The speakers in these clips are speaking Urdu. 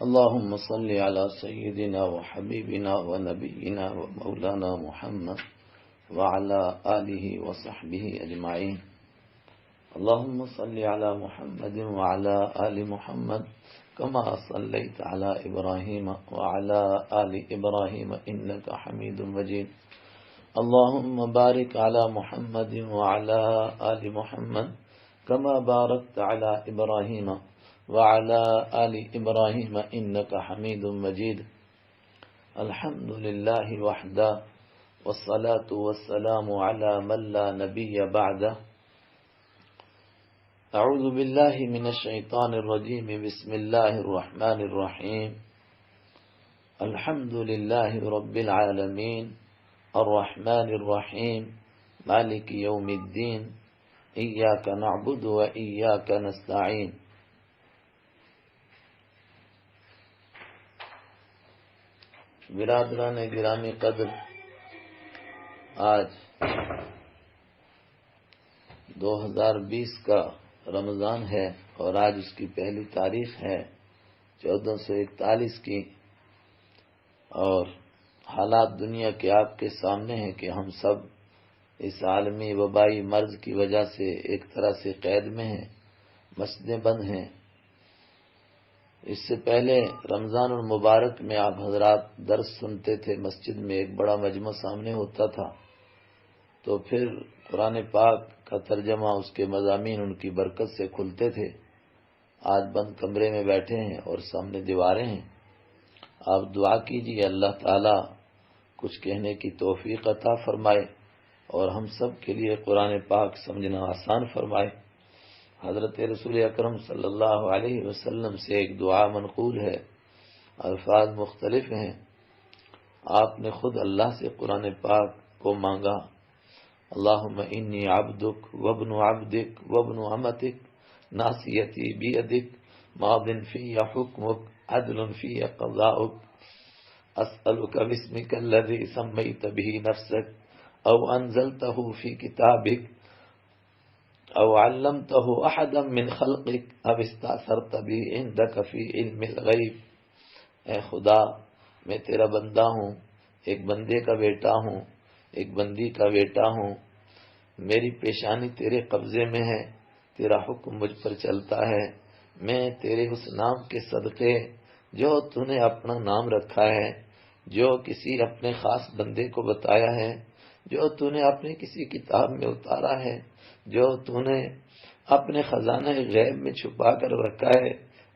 اللهم صل على سيدنا وحبيبنا ونبينا ومولانا محمد وعلى آله وصحبه أجمعين. اللهم صل على محمد وعلى آل محمد كما صليت على إبراهيم وعلى آل إبراهيم إنك حميد مجيد. اللهم بارك على محمد وعلى آل محمد كما باركت على إبراهيم وعلى آل إبراهيم إنك حميد مجيد. الحمد لله وحده والصلاة والسلام على من لا نبي بعده. أعوذ بالله من الشيطان الرجيم. بسم الله الرحمن الرحيم. الحمد لله رب العالمين الرحمن الرحيم مالك يوم الدين إياك نعبد وإياك نستعين. برادران گرامی قدر، آج 2020 کا رمضان ہے اور آج اس کی پہلی تاریخ ہے 1441 کی، اور حالات دنیا کے آپ کے سامنے ہیں کہ ہم سب اس عالمی وبائی مرض کی وجہ سے ایک طرح سے قید میں ہیں، مسجدیں بند ہیں۔ اس سے پہلے رمضان المبارک میں آپ حضرات درس سنتے تھے، مسجد میں ایک بڑا مجمع سامنے ہوتا تھا، تو پھر قرآن پاک کا ترجمہ، اس کے مضامین ان کی برکت سے کھلتے تھے۔ آج بند کمرے میں بیٹھے ہیں اور سامنے دیواریں ہیں۔ آپ دعا کیجیے اللہ تعالیٰ کچھ کہنے کی توفیق عطا فرمائے اور ہم سب کے لیے قرآن پاک سمجھنا آسان فرمائے۔ حضرت رسول اکرم صلی اللہ علیہ وسلم سے ایک دعا منقول ہے، الفاظ مختلف ہیں۔ آپ نے خود اللہ سے قرآن پاک کو مانگا، اللہم انی عبدک وابن عبدک وابن امتک ناصیتی بیدک ماض فی حکمک عدل فی قضاؤک اسألک باسمک الذی سمیت به نفسک او انزلته فی کتابک او علمته احدا من خلقک او استأثرت به عندک فی علم الغیب۔ اے خدا، میں تیرا بندہ ہوں، ایک بندے کا بیٹا ہوں، ایک بندی کا بیٹا ہوں، میری پیشانی تیرے قبضے میں ہے، تیرا حکم مجھ پر چلتا ہے، میں تیرے اس نام کے صدقے جو تو نے اپنا نام رکھا ہے، جو کسی اپنے خاص بندے کو بتایا ہے، جو تو نے اپنے کسی کتاب میں اتارا ہے، جو تو نے اپنے خزانہ غیب میں چھپا کر رکھا ہے،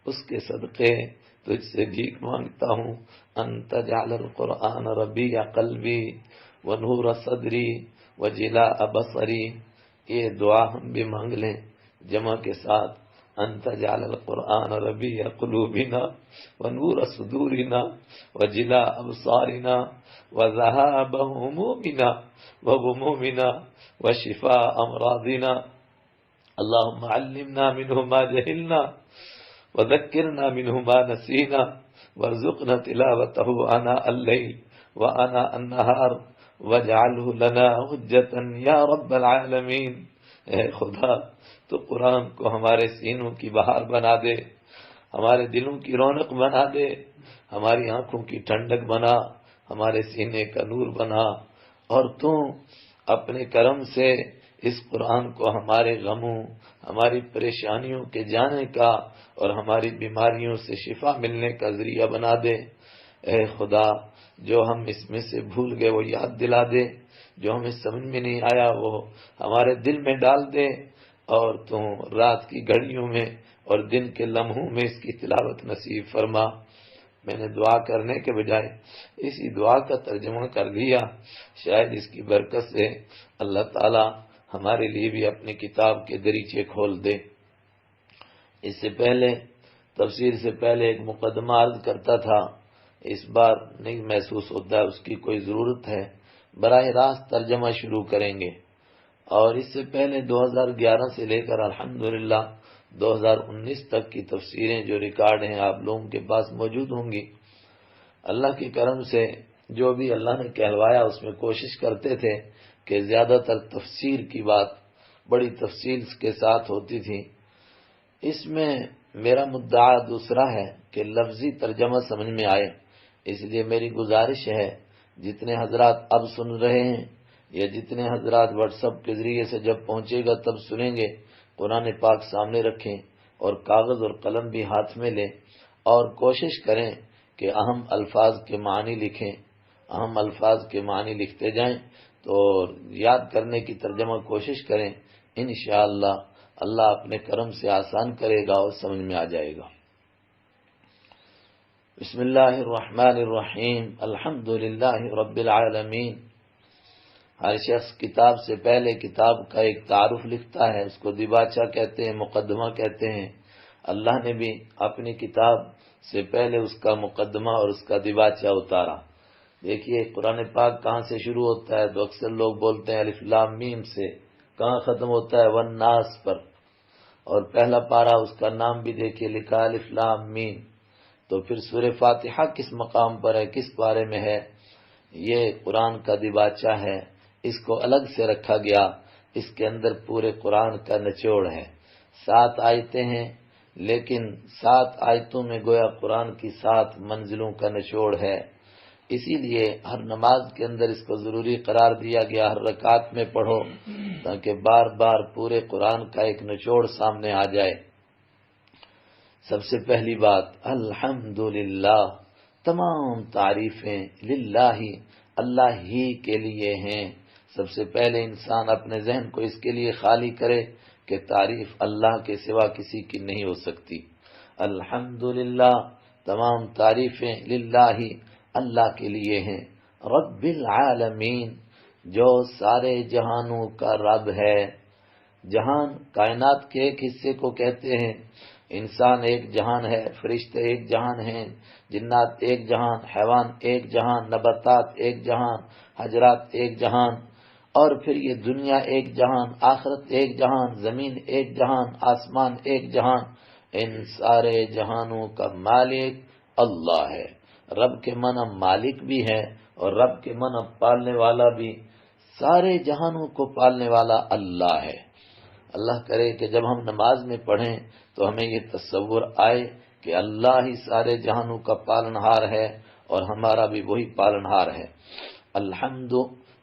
اس کے صدقے تجھ سے بھیک مانگتا ہوں۔ انت جعل القرآن ربیع قلبی ونور صدری وجلاء بصری۔ یہ دعا ہم بھی مانگ لیں جمع کے ساتھ، انت جعل القرآن ربیع قلوبنا ونور صدورنا وجلاء ابصارنا وذهاب همومنا وغمومنا وشفاء امراضنا۔ اللهم علمنا منه ما جهلنا وذكرنا منه ما نسينا وارزقنا تلاوته آناء الليل وآناء النهار واجعله لنا حجة یا رب العالمین۔ اے خدا، تو قرآن کو ہمارے سینوں کی بہار بنا دے، ہمارے دلوں کی رونق بنا دے، ہماری آنکھوں کی ٹھنڈک بنا، ہمارے سینے کا نور بنا، اور تو اپنے کرم سے اس قرآن کو ہمارے غموں، ہماری پریشانیوں کے جانے کا اور ہماری بیماریوں سے شفا ملنے کا ذریعہ بنا دے۔ اے خدا، جو ہم اس میں سے بھول گئے وہ یاد دلا دے، جو ہمیں سمجھ میں نہیں آیا وہ ہمارے دل میں ڈال دے، اور تو رات کی گھڑیوں میں اور دن کے لمحوں میں اس کی تلاوت نصیب فرما۔ میں نے دعا کرنے کے بجائے اسی دعا کا ترجمہ کر دیا، شاید اس کی برکت سے اللہ تعالی ہمارے لیے بھی اپنی کتاب کے دریچے کھول دے۔ اس سے پہلے تفسیر سے پہلے ایک مقدمہ عرض کرتا تھا، اس بار نہیں محسوس ہوتا ہے اس کی کوئی ضرورت ہے، براہ راست ترجمہ شروع کریں گے۔ اور اس سے پہلے 2011 سے لے کر الحمدللہ 2019 تک کی تفسیریں جو ریکارڈ ہیں آپ لوگوں کے پاس موجود ہوں گی۔ اللہ کے کرم سے جو بھی اللہ نے کہلوایا اس میں کوشش کرتے تھے کہ زیادہ تر تفسیر کی بات بڑی تفصیل کے ساتھ ہوتی تھی۔ اس میں میرا مدعا دوسرا ہے کہ لفظی ترجمہ سمجھ میں آئے، اس لیے میری گزارش ہے جتنے حضرات اب سن رہے ہیں یا جتنے حضرات واٹس ایپ کے ذریعے سے جب پہنچے گا تب سنیں گے، قرآن پاک سامنے رکھیں اور کاغذ اور قلم بھی ہاتھ میں لیں اور کوشش کریں کہ اہم الفاظ کے معنی لکھیں، اہم الفاظ کے معنی لکھتے جائیں تو یاد کرنے کی ترجمہ کوشش کریں، انشاءاللہ اللہ اپنے کرم سے آسان کرے گا اور سمجھ میں آ جائے گا۔ بسم اللہ الرحمن الرحیم، الحمدللہ رب العالمین۔ ہر شخص کتاب سے پہلے کتاب کا ایک تعارف لکھتا ہے، اس کو دیباچہ کہتے ہیں، مقدمہ کہتے ہیں۔ اللہ نے بھی اپنی کتاب سے پہلے اس کا مقدمہ اور اس کا دیباچہ اتارا۔ دیکھیے قرآن پاک کہاں سے شروع ہوتا ہے تو اکثر لوگ بولتے ہیں الف لام میم سے، کہاں ختم ہوتا ہے والناس پر، اور پہلا پارہ اس کا نام بھی دیکھیے لکھا الف لام میم۔ تو پھر سورہ فاتحہ کس مقام پر ہے، کس پارے میں ہے؟ یہ قرآن کا دیباچہ ہے، اس کو الگ سے رکھا گیا، اس کے اندر پورے قرآن کا نچوڑ ہے۔ 7 آیتیں ہیں لیکن 7 آیتوں میں گویا قرآن کی 7 منزلوں کا نچوڑ ہے، اسی لیے ہر نماز کے اندر اس کو ضروری قرار دیا گیا، ہر رکعت میں پڑھو تاکہ بار بار پورے قرآن کا ایک نچوڑ سامنے آ جائے۔ سب سے پہلی بات الحمدللہ، تمام تعریفیں للہ، اللہ ہی کے لیے ہیں۔ سب سے پہلے انسان اپنے ذہن کو اس کے لیے خالی کرے کہ تعریف اللہ کے سوا کسی کی نہیں ہو سکتی۔ الحمدللہ، تمام تعریفیں للہ، اللہ کے لیے ہیں۔ رب العالمین، جو سارے جہانوں کا رب ہے۔ جہان کائنات کے ایک حصے کو کہتے ہیں، انسان ایک جہان ہے، فرشتے ایک جہان ہیں، جنات ایک جہان، حیوان ایک جہان، نباتات ایک جہان، حجرات ایک جہان، اور پھر یہ دنیا ایک جہان، آخرت ایک جہان، زمین ایک جہان، آسمان ایک جہان۔ ان سارے جہانوں کا مالک اللہ ہے۔ رب کے معنی مالک بھی ہے اور رب کے معنی پالنے والا بھی، سارے جہانوں کو پالنے والا اللہ ہے۔ اللہ کرے کہ جب ہم نماز میں پڑھیں تو ہمیں یہ تصور آئے کہ اللہ ہی سارے جہانوں کا پالنہار ہے اور ہمارا بھی وہی پالنہار ہے۔ الحمد،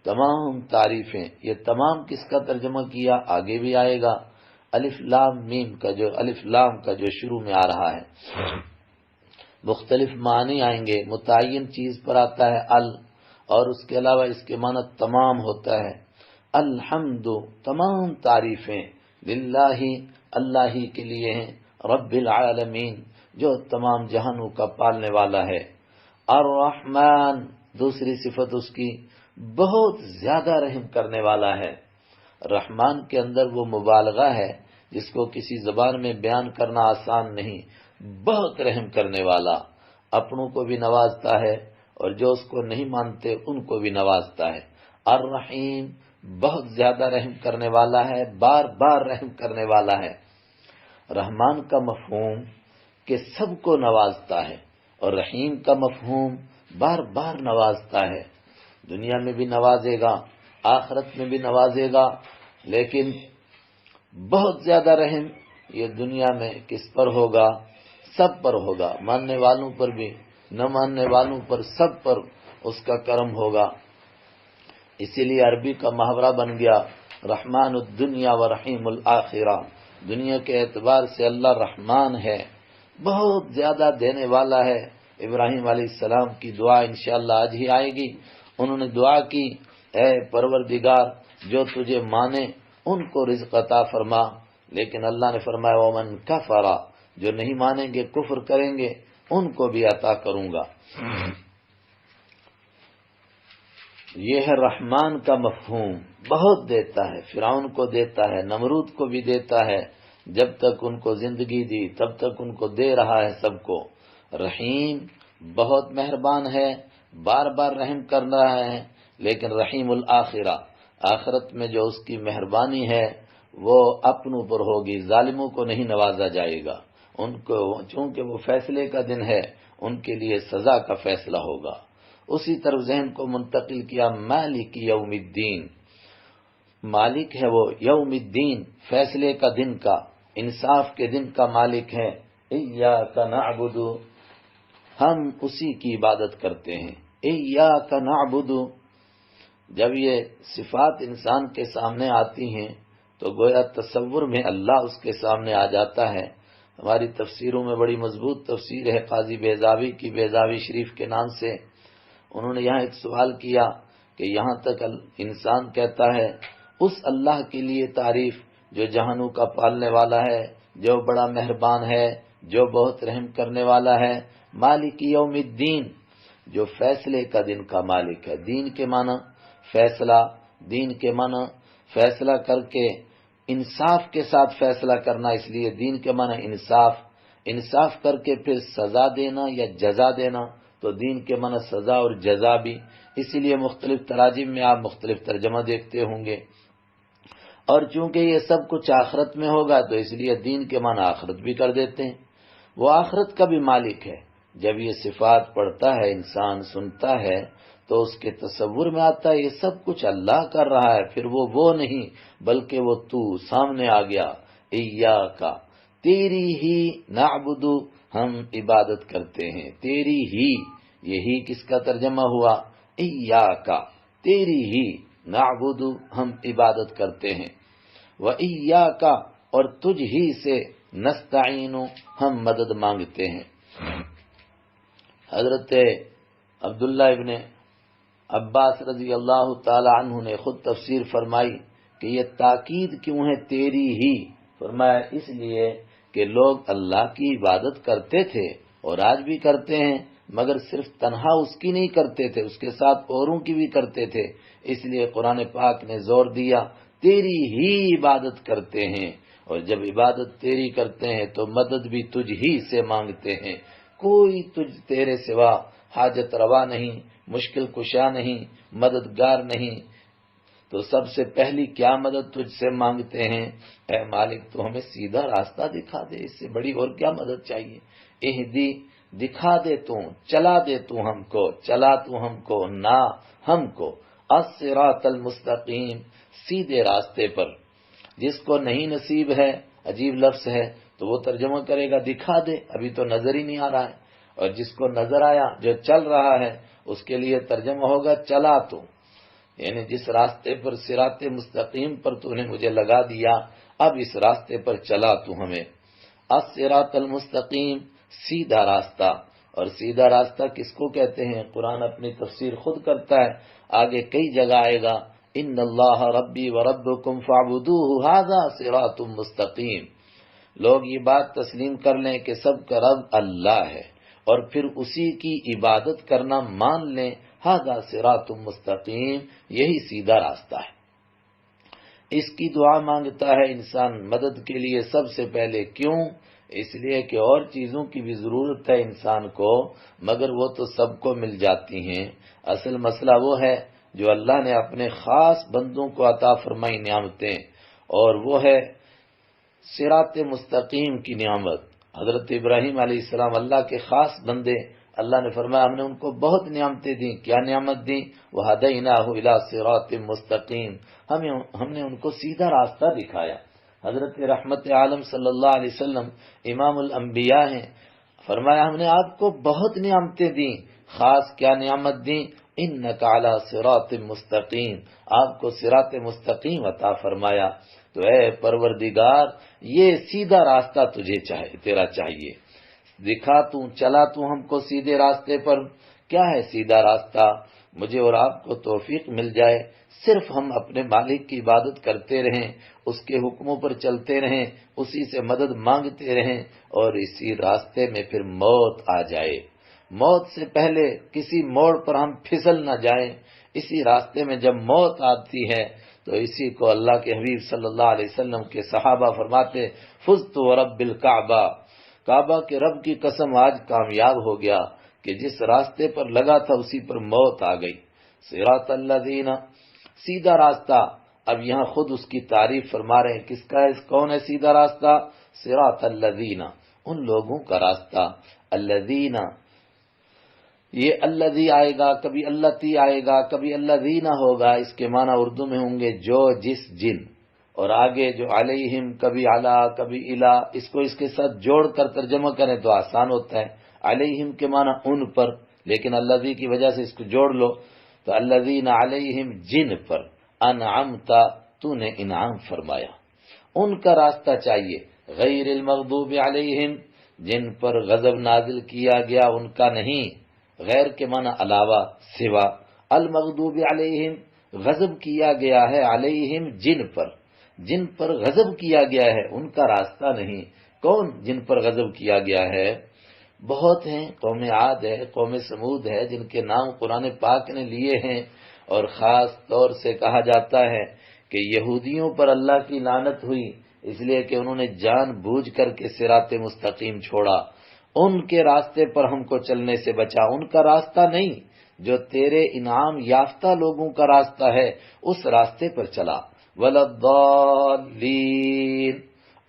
تمام تعریفیں، یہ تمام کس کا ترجمہ کیا آگے بھی آئے گا۔ الف لام میم کا جو الف لام کا جو شروع میں آ رہا ہے، مختلف معنی آئیں گے، متعین چیز پر آتا ہے ال، اور اس کے علاوہ اس کے معنی تمام ہوتا ہے۔ الحمد، تمام تعریفیں للہ، اللہ ہی کے لیے ہیں، رب العالمین، جو تمام جہانوں کا پالنے والا ہے۔ الرحمن، دوسری صفت اس کی، بہت زیادہ رحم کرنے والا ہے۔ رحمان کے اندر وہ مبالغہ ہے جس کو کسی زبان میں بیان کرنا آسان نہیں، بہت رحم کرنے والا، اپنوں کو بھی نوازتا ہے اور جو اس کو نہیں مانتے ان کو بھی نوازتا ہے۔ الرحیم، بہت زیادہ رحم کرنے والا ہے، بار بار رحم کرنے والا ہے۔ رحمان کا مفہوم کہ سب کو نوازتا ہے اور رحیم کا مفہوم بار بار نوازتا ہے، دنیا میں بھی نوازے گا، آخرت میں بھی نوازے گا، لیکن بہت زیادہ رحم یہ دنیا میں کس پر ہوگا؟ سب پر ہوگا، ماننے والوں پر بھی، نہ ماننے والوں پر، سب پر اس کا کرم ہوگا۔ اسی لیے عربی کا محاورہ بن گیا رحمان الدنیا و رحیم الآخرہ، دنیا کے اعتبار سے اللہ رحمان ہے، بہت زیادہ دینے والا ہے۔ ابراہیم علیہ السلام کی دعا انشاءاللہ آج ہی آئے گی، انہوں نے دعا کی اے پروردگار جو تجھے مانے ان کو رزق عطا فرما، لیکن اللہ نے فرمایا ومن کفر، جو نہیں مانیں گے کفر کریں گے ان کو بھی عطا کروں گا۔ یہ ہے رحمان کا مفہوم، بہت دیتا ہے، فرعون کو دیتا ہے، نمرود کو بھی دیتا ہے، جب تک ان کو زندگی دی تب تک ان کو دے رہا ہے سب کو۔ رحیم، بہت مہربان ہے، بار بار رحم کر رہا ہے، لیکن رحیم الآخرہ، آخرت میں جو اس کی مہربانی ہے وہ اپنوں پر ہوگی، ظالموں کو نہیں نوازا جائے گا، ان کو چونکہ وہ فیصلے کا دن ہے ان کے لیے سزا کا فیصلہ ہوگا۔ اسی طرف ذہن کو منتقل کیا مالک یوم الدین، مالک ہے وہ یوم الدین، فیصلے کا دن کا، انصاف کے دن کا مالک ہے۔ ایاک نعبد، ہم اسی کی عبادت کرتے ہیں. ایاک نعبد، جب یہ صفات انسان کے سامنے آتی ہیں تو گویا تصور میں اللہ اس کے سامنے آ جاتا ہے. ہماری تفسیروں میں بڑی مضبوط تفسیر ہے قاضی بیضاوی کی، بیضاوی شریف کے نام سے. انہوں نے یہاں ایک سوال کیا کہ یہاں تک انسان کہتا ہے اس اللہ کے لیے تعریف جو جہانوں کا پالنے والا ہے، جو بڑا مہربان ہے، جو بہت رحم کرنے والا ہے، مالک یوم الدین، جو فیصلے کا دن کا مالک ہے. دین کے معنی فیصلہ، دین کے معنی فیصلہ کر کے انصاف کے ساتھ فیصلہ کرنا، اس لیے دین کے معنی انصاف، انصاف کر کے پھر سزا دینا یا جزا دینا، تو دین کے معنی سزا اور جزا بھی. اسی لیے مختلف تراجم میں آپ مختلف ترجمہ دیکھتے ہوں گے. اور چونکہ یہ سب کچھ آخرت میں ہوگا تو اس لیے دین کے معنی آخرت بھی کر دیتے ہیں. وہ آخرت کا بھی مالک ہے. جب یہ صفات پڑھتا ہے انسان، سنتا ہے، تو اس کے تصور میں آتا ہے یہ سب کچھ اللہ کر رہا ہے. پھر وہ نہیں بلکہ وہ تو سامنے آ گیا. ایاک، تیری ہی نعبد، ہم عبادت کرتے ہیں. تیری ہی، یہی کس کا ترجمہ ہوا؟ ایاک، تیری ہی، نعبد، ہم عبادت کرتے ہیں. وَإِيَّاكَ، اور تجھ ہی سے، نستعین، ہم مدد مانگتے ہیں. حضرت عبداللہ ابن عباس رضی اللہ تعالی عنہ نے خود تفسیر فرمائی کہ یہ تاکید کیوں ہے تیری ہی؟ فرمایا اس لیے کہ لوگ اللہ کی عبادت کرتے تھے اور آج بھی کرتے ہیں، مگر صرف تنہا اس کی نہیں کرتے تھے، اس کے ساتھ اوروں کی بھی کرتے تھے. اس لیے قرآن پاک نے زور دیا تیری ہی عبادت کرتے ہیں. اور جب عبادت تیری کرتے ہیں تو مدد بھی تجھ ہی سے مانگتے ہیں. کوئی تیرے سوا حاجت روا نہیں، مشکل کشا نہیں، مددگار نہیں. تو سب سے پہلی کیا مدد تجھ سے مانگتے ہیں؟ اے مالک تو ہمیں سیدھا راستہ دکھا دے، اس سے بڑی اور کیا مدد چاہیے؟ اہدی، دکھا دے تو، چلا دے تو ہم کو، چلا تو ہم کو، نہ ہم کو، الصراط المستقیم، سیدھے راستے پر. جس کو نہیں نصیب ہے، عجیب لفظ ہے تو وہ ترجمہ کرے گا دکھا دے، ابھی تو نظر ہی نہیں آ رہا ہے. اور جس کو نظر آیا، جو چل رہا ہے، اس کے لیے ترجمہ ہوگا چلا تو، یعنی جس راستے پر صراط مستقیم پر تو نے مجھے لگا دیا، اب اس راستے پر چلا تو ہمیں. الصراط المستقیم، سیدھا راستہ. اور سیدھا راستہ کس کو کہتے ہیں؟ قرآن اپنی تفسیر خود کرتا ہے، آگے کئی جگہ آئے گا ان اللہ ربی وربکم فاعبدوہ ھذا صراط مستقیم. لوگ یہ بات تسلیم کر لیں کہ سب کا رب اللہ ہے اور پھر اسی کی عبادت کرنا مان لیں، ھذا صراط مستقیم، یہی سیدھا راستہ ہے. اس کی دعا مانگتا ہے انسان مدد کے لیے سب سے پہلے. کیوں؟ اس لیے کہ اور چیزوں کی بھی ضرورت ہے انسان کو، مگر وہ تو سب کو مل جاتی ہیں. اصل مسئلہ وہ ہے جو اللہ نے اپنے خاص بندوں کو عطا فرمائی نعمتیں، اور وہ ہے صراط مستقیم کی نعمت. حضرت ابراہیم علیہ السلام اللہ کے خاص بندے، اللہ نے فرمایا ہم نے ان کو بہت نعمتیں دیں. کیا نعمت دیں؟ وَهَدَيْنَاهُ إِلَىٰ صِرَاطٍ مُسْتَقِيمٍ، ہم نے ان کو سیدھا راستہ دکھایا. حضرت رحمت عالم صلی اللہ علیہ وسلم امام الانبیاء ہیں، فرمایا ہم نے آپ کو بہت نعمتیں دیں. خاص کیا نعمت دیں؟ اِنَّكَ عَلَىٰ صِرَاطٍ مُسْتَقِيمٍ، آپ کو صراط مستقیم عطا فرمایا. تو اے پروردگار یہ سیدھا راستہ تیرا چاہیے. دکھا تو، چلا تو ہم کو سیدھے راستے پر. کیا ہے سیدھا راستہ؟ مجھے اور آپ کو توفیق مل جائے، صرف ہم اپنے مالک کی عبادت کرتے رہیں، اس کے حکموں پر چلتے رہیں، اسی سے مدد مانگتے رہیں، اور اسی راستے میں پھر موت آ جائے. موت سے پہلے کسی موڑ پر ہم پھسل نہ جائیں. اسی راستے میں جب موت آتی ہے تو اسی کو اللہ کے حبیب صلی اللہ علیہ وسلم کے صحابہ فرماتے فزت ورب الکعبہ، کعبہ کے رب کی قسم آج کامیاب ہو گیا کہ جس راستے پر لگا تھا اسی پر موت آ گئی. صراط الذین، سیدھا راستہ. اب یہاں خود اس کی تعریف فرما رہے ہیں کس کا ہے، کون ہے سیدھا راستہ؟ صراط الذین، ان لوگوں کا راستہ. الذین، یہ الذی آئے گا، کبھی اللتی آئے گا، کبھی الذین ہوگا. اس کے معنی اردو میں ہوں گے جو، جس، جن. اور آگے جو علیہم کبھی علا کبھی الا، اس کو اس کے ساتھ جوڑ کر ترجمہ کریں تو آسان ہوتا ہے. علیہم کے معنی ان پر، لیکن الذی کی وجہ سے اس کو جوڑ لو تو الذین علیہم جن پر انعمت تو نے انعام فرمایا، ان کا راستہ چاہیے. غیر المغضوب علیہم جن پر غضب نازل کیا گیا ان کا نہیں، غیر کے معنی علاوہ سوا، المغضوب علیہم غضب کیا گیا ہے، علیہم جن پر غضب کیا گیا ہے ان کا راستہ نہیں. کون جن پر غضب کیا گیا ہے؟ بہت ہیں، قوم عاد ہے، قوم سمود ہے، جن کے نام قرآن پاک نے لیے ہیں. اور خاص طور سے کہا جاتا ہے کہ یہودیوں پر اللہ کی لعنت ہوئی اس لیے کہ انہوں نے جان بوجھ کر کے صراط مستقیم چھوڑا. ان کے راستے پر ہم کو چلنے سے بچا، ان کا راستہ نہیں جو تیرے انعام یافتہ لوگوں کا راستہ ہے اس راستے پر چلا. وَلَضَّالِّينَ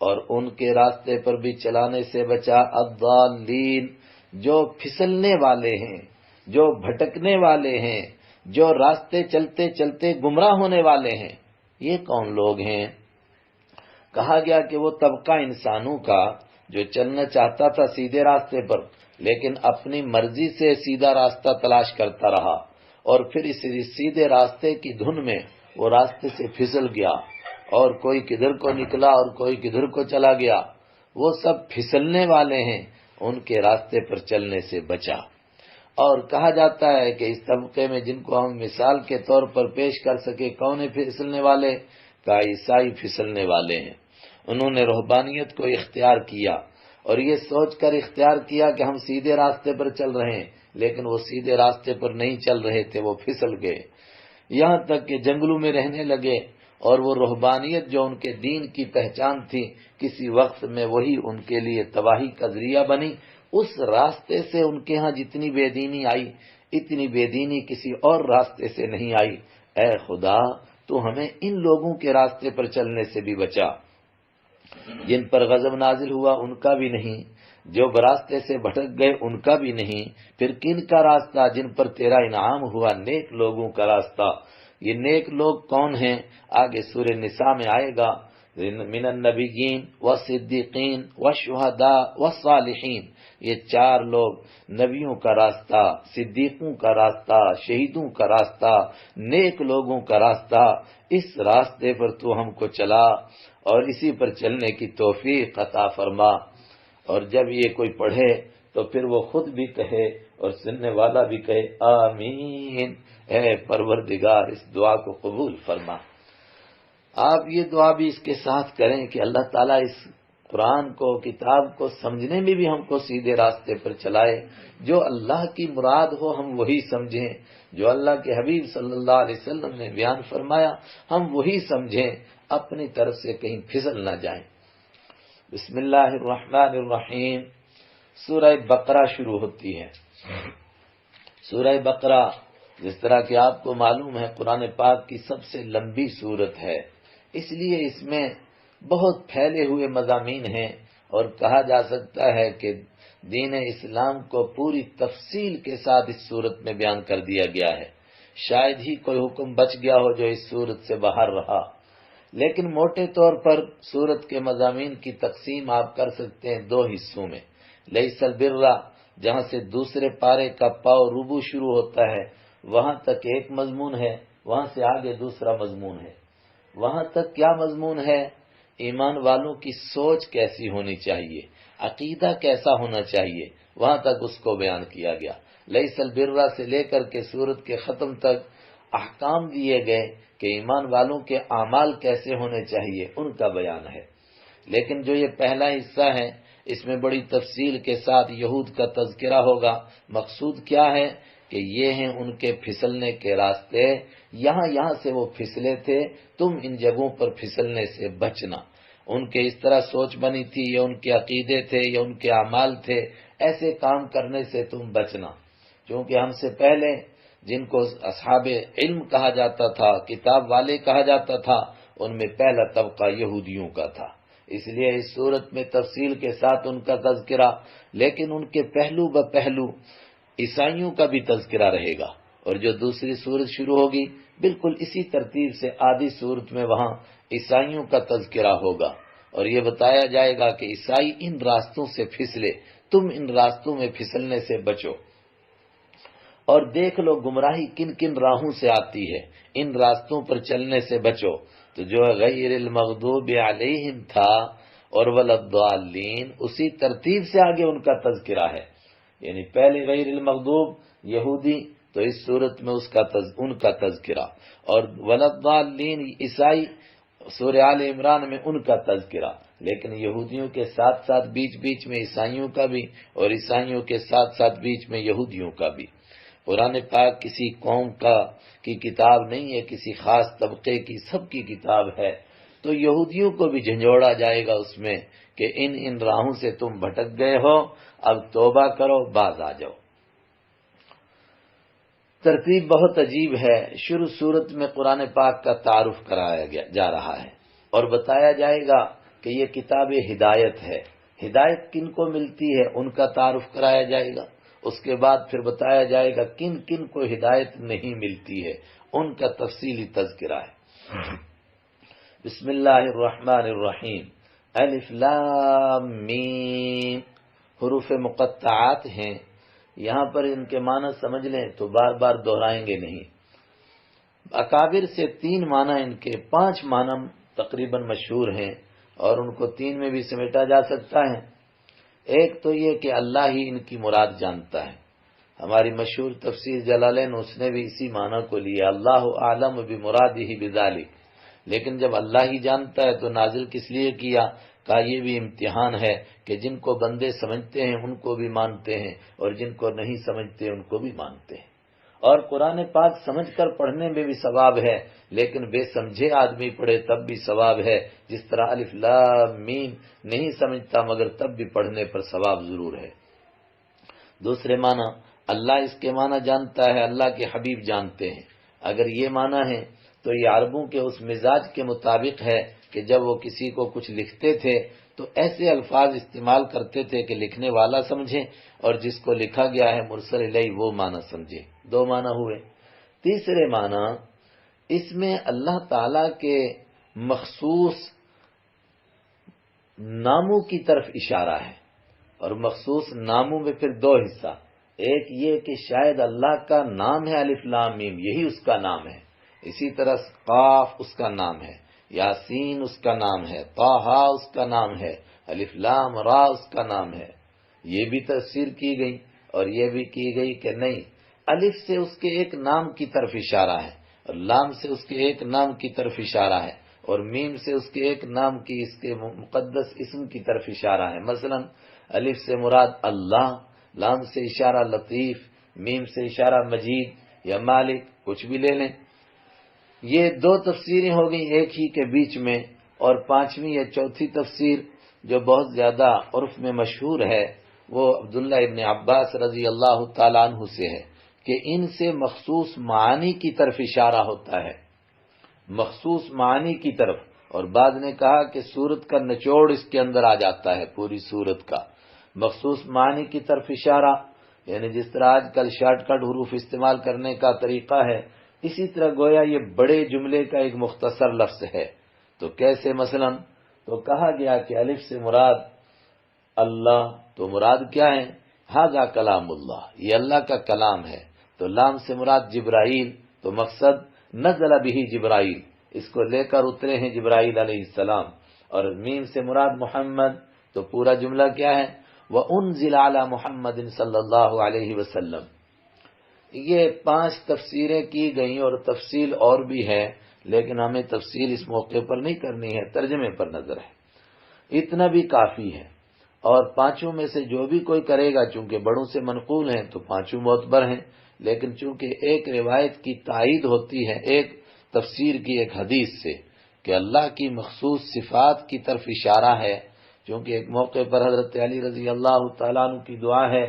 اور ان کے راستے پر بھی چلانے سے بچا. الضالین جو پھسلنے والے ہیں، جو بھٹکنے والے ہیں، جو راستے چلتے چلتے گمراہ ہونے والے ہیں. یہ کون لوگ ہیں؟ کہا گیا کہ وہ طبقہ انسانوں کا جو چلنا چاہتا تھا سیدھے راستے پر لیکن اپنی مرضی سے سیدھا راستہ تلاش کرتا رہا اور پھر اس سیدھے راستے کی دھن میں وہ راستے سے پھسل گیا اور کوئی کدھر کو نکلا اور کوئی کدھر کو چلا گیا. وہ سب پھسلنے والے ہیں، ان کے راستے پر چلنے سے بچا. اور کہا جاتا ہے کہ اس طبقے میں جن کو ہم مثال کے طور پر پیش کر سکے کون ہیں پھسلنے والے؟ کا عیسائی پھسلنے والے ہیں. انہوں نے رہبانیت کو اختیار کیا اور یہ سوچ کر اختیار کیا کہ ہم سیدھے راستے پر چل رہے ہیں، لیکن وہ سیدھے راستے پر نہیں چل رہے تھے، وہ پھسل گئے. یہاں تک کہ جنگلوں میں رہنے لگے اور وہ رہبانیت جو ان کے دین کی پہچان تھی کسی وقت میں وہی ان کے لیے تباہی کا ذریعہ بنی. اس راستے سے ان کے ہاں جتنی بے دینی آئی اتنی بے دینی کسی اور راستے سے نہیں آئی. اے خدا تو ہمیں ان لوگوں کے راستے پر چلنے سے بھی بچا. جن پر غضب نازل ہوا ان کا بھی نہیں، جو براستے سے بھٹک گئے ان کا بھی نہیں. پھر کن کا راستہ؟ جن پر تیرا انعام ہوا، نیک لوگوں کا راستہ. یہ نیک لوگ کون ہیں؟ آگے سورہ نساء میں آئے گا. من النبیین والصدیقین والشہداء والصالحین، یہ چار لوگ نبیوں کا راستہ، صدیقوں کا راستہ، شہیدوں کا راستہ، نیک لوگوں کا راستہ. اس راستے پر تو ہم کو چلا اور اسی پر چلنے کی توفیق عطا فرما. اور جب یہ کوئی پڑھے تو پھر وہ خود بھی کہے اور سننے والا بھی کہے آمین. اے پروردگار اس دعا کو قبول فرما. آپ یہ دعا بھی اس کے ساتھ کریں کہ اللہ تعالیٰ اس قرآن کو، کتاب کو سمجھنے میں بھی ہم کو سیدھے راستے پر چلائے. جو اللہ کی مراد ہو ہم وہی سمجھیں، جو اللہ کے حبیب صلی اللہ علیہ وسلم نے بیان فرمایا ہم وہی سمجھیں، اپنی طرف سے کہیں پھسل نہ جائیں. بسم اللہ الرحمن الرحیم. سورہ بقرہ شروع ہوتی ہے. سورہ بقرہ جس طرح کہ آپ کو معلوم ہے قرآن پاک کی سب سے لمبی سورت ہے، اس لیے اس میں بہت پھیلے ہوئے مضامین ہیں اور کہا جا سکتا ہے کہ دین اسلام کو پوری تفصیل کے ساتھ اس سورت میں بیان کر دیا گیا ہے. شاید ہی کوئی حکم بچ گیا ہو جو اس سورت سے باہر رہا. لیکن موٹے طور پر سورت کے مضامین کی تقسیم آپ کر سکتے ہیں دو حصوں میں. لیس البر جہاں سے دوسرے پارے کا پاؤ ربو شروع ہوتا ہے وہاں تک ایک مضمون ہے، وہاں سے آگے دوسرا مضمون ہے. وہاں تک کیا مضمون ہے؟ ایمان والوں کی سوچ کیسی ہونی چاہیے، عقیدہ کیسا ہونا چاہیے، وہاں تک اس کو بیان کیا گیا. لیس البر سے لے کر کے سورت کے ختم تک احکام دیے گئے کہ ایمان والوں کے اعمال کیسے ہونے چاہیے، ان کا بیان ہے. لیکن جو یہ پہلا حصہ ہے اس میں بڑی تفصیل کے ساتھ یہود کا تذکرہ ہوگا. مقصود کیا ہے کہ یہ ہیں ان کے پھسلنے کے راستے، یہاں سے وہ پھسلے تھے، تم ان جگہوں پر پھسلنے سے بچنا. ان کے اس طرح سوچ بنی تھی، یا ان کے عقیدے تھے، یا ان کے اعمال تھے، ایسے کام کرنے سے تم بچنا. کیونکہ ہم سے پہلے جن کو اصحاب علم کہا جاتا تھا، کتاب والے کہا جاتا تھا، ان میں پہلا طبقہ یہودیوں کا تھا. اس لیے اس صورت میں تفصیل کے ساتھ ان کا تذکرہ، لیکن ان کے پہلو بہ پہلو عیسائیوں کا بھی تذکرہ رہے گا اور جو دوسری سورت شروع ہوگی بالکل اسی ترتیب سے آدھی سورت میں وہاں عیسائیوں کا تذکرہ ہوگا، اور یہ بتایا جائے گا کہ عیسائی ان راستوں سے پھسلے، تم ان راستوں میں پھسلنے سے بچو، اور دیکھ لو گمراہی کن کن راہوں سے آتی ہے، ان راستوں پر چلنے سے بچو۔ تو جو غیر المغضوب علیہم تھا اور ولضالین، اسی ترتیب سے آگے ان کا تذکرہ ہے، یعنی پہلے غیر المغضوب یہودی، تو اس صورت میں ان کا تذکرہ، اور ولضالین عیسائی سورہ آل عمران میں ان کا تذکرہ، لیکن یہودیوں کے ساتھ ساتھ بیچ بیچ میں عیسائیوں کا بھی، اور عیسائیوں کے ساتھ ساتھ بیچ میں یہودیوں کا بھی۔ قرآن پاک کسی قوم کی کتاب نہیں ہے، کسی خاص طبقے کی، سب کی کتاب ہے، تو یہودیوں کو بھی جھنجھوڑا جائے گا اس میں کہ ان راہوں سے تم بھٹک گئے ہو، اب توبہ کرو، باز آ جاؤ۔ ترتیب بہت عجیب ہے۔ شروع صورت میں قرآن پاک کا تعارف کرایا جا رہا ہے، اور بتایا جائے گا کہ یہ کتاب ہدایت ہے، ہدایت کن کو ملتی ہے ان کا تعارف کرایا جائے گا، اس کے بعد پھر بتایا جائے گا کن کن کو ہدایت نہیں ملتی ہے، ان کا تفصیلی تذکرہ ہے۔ بسم اللہ الرحمن الرحیم، الف لام میم، حروف مقطعات ہیں، یہاں پر ان کے معنی سمجھ لیں تو بار بار دہرائیں گے نہیں۔ اکابر سے 3 معنی ان کے 5 معنی تقریباً مشہور ہیں، اور ان کو 3 میں بھی سمیٹا جا سکتا ہے۔ ایک تو یہ کہ اللہ ہی ان کی مراد جانتا ہے، ہماری مشہور تفسیر جلالین اس نے بھی اسی معنی کو لیا، اللہ اعلم بمرادہ بذلک، لیکن جب اللہ ہی جانتا ہے تو نازل کس لیے کیا؟ کہا یہ بھی امتحان ہے کہ جن کو بندے سمجھتے ہیں ان کو بھی مانتے ہیں، اور جن کو نہیں سمجھتے ان کو بھی مانتے ہیں۔ اور قرآن پاک سمجھ کر پڑھنے میں بھی ثواب ہے، لیکن بے سمجھے آدمی پڑھے تب بھی ثواب ہے، جس طرح الف لام میم نہیں سمجھتا مگر تب بھی پڑھنے پر ثواب ضرور ہے۔ دوسرے معنی، اللہ اس کے معنی جانتا ہے، اللہ کے حبیب جانتے ہیں، اگر یہ معنی ہے تو یہ عربوں کے اس مزاج کے مطابق ہے کہ جب وہ کسی کو کچھ لکھتے تھے تو ایسے الفاظ استعمال کرتے تھے کہ لکھنے والا سمجھے اور جس کو لکھا گیا ہے مرسل الیہ وہ معنی سمجھے۔ 2 معنی ہوئے۔ تیسرے معنی، اس میں اللہ تعالی کے مخصوص ناموں کی طرف اشارہ ہے، اور مخصوص ناموں میں پھر 2 حصہ، ایک یہ کہ شاید اللہ کا نام ہے الف لام میم، یہی اس کا نام ہے، اسی طرح قاف اس کا نام ہے، یاسین اس کا نام ہے، طٰہٰ اس کا نام ہے، الف لام را اس کا نام ہے۔ یہ بھی تفسیر کی گئی، اور یہ بھی کی گئی کہ نہیں، الف سے اس کے ایک نام کی طرف اشارہ ہے، اور لام سے اس کے ایک نام کی طرف اشارہ ہے، اور میم سے اس کے ایک نام کی، اس کے مقدس اسم کی طرف اشارہ ہے۔ مثلا الف سے مراد اللہ، لام سے اشارہ لطیف، میم سے اشارہ مجید یا مالک، کچھ بھی لے لیں۔ یہ 2 تفسیریں ہو گئیں ایک ہی کے بیچ میں، اور 5ویں یا چوتھی تفسیر جو بہت زیادہ عرف میں مشہور ہے وہ عبداللہ ابن عباس رضی اللہ تعالیٰ عنہ سے ہے کہ ان سے مخصوص معانی کی طرف اشارہ ہوتا ہے، مخصوص معانی کی طرف، اور بعد نے کہا کہ سورت کا نچوڑ اس کے اندر آ جاتا ہے، پوری سورت کا مخصوص معنی کی طرف اشارہ، یعنی جس طرح آج کل شارٹ کٹ حروف استعمال کرنے کا طریقہ ہے، اسی طرح گویا یہ بڑے جملے کا ایک مختصر لفظ ہے۔ تو کیسے؟ مثلا تو کہا گیا کہ الف سے مراد اللہ، تو مراد کیا ہے؟ ھذا کلام اللہ، یہ اللہ کا کلام ہے۔ تو لام سے مراد جبرائیل، تو مقصد نزل بہ جبرائیل، اس کو لے کر اترے ہیں جبرائیل علیہ السلام۔ اور میم سے مراد محمد، تو پورا جملہ کیا ہے؟ وَأُنزِلَ عَلَى مُحَمَّدٍ صلی اللہ علیہ وسلم۔ یہ 5 تفسیریں کی گئیں، اور تفصیل اور بھی ہے، لیکن ہمیں تفصیل اس موقع پر نہیں کرنی ہے، ترجمے پر نظر ہے، اتنا بھی کافی ہے۔ اور 5 میں سے جو بھی کوئی کرے گا، چونکہ بڑوں سے منقول ہیں تو 5 معتبر ہیں، لیکن چونکہ ایک روایت کی تائید ہوتی ہے ایک تفسیر کی ایک حدیث سے کہ اللہ کی مخصوص صفات کی طرف اشارہ ہے، چونکہ ایک موقع پر حضرت علی رضی اللہ تعالیٰ عنہ کی دعا ہے،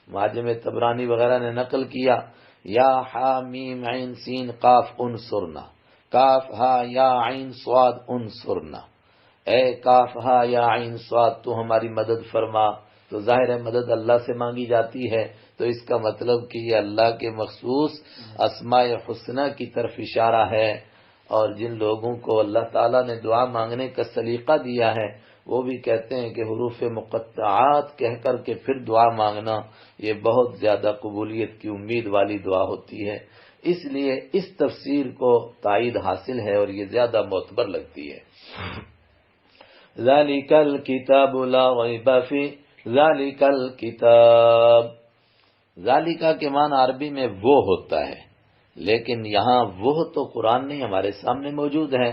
معجم طبرانی وغیرہ نے نقل کیا، یا ہا میم عین سین قاف انصرنا، کاف ہا یا عین صاد انصرنا، اے کاف ہا یا عین صاد تو ہماری مدد فرما۔ تو ظاہر ہے مدد اللہ سے مانگی جاتی ہے، تو اس کا مطلب کہ یہ اللہ کے مخصوص اسماء حسنہ کی طرف اشارہ ہے، اور جن لوگوں کو اللہ تعالیٰ نے دعا مانگنے کا سلیقہ دیا ہے وہ بھی کہتے ہیں کہ حروف مقطعات کہہ کر کے پھر دعا مانگنا یہ بہت زیادہ قبولیت کی امید والی دعا ہوتی ہے، اس لیے اس تفسیر کو تائید حاصل ہے اور یہ زیادہ معتبر لگتی ہے۔ ذالک الکتاب لا ریب فیہ، ذالک الکتاب، ذالکہ کے معنی عربی میں وہ ہوتا ہے، لیکن یہاں وہ تو قرآن نہیں ہمارے سامنے موجود ہے،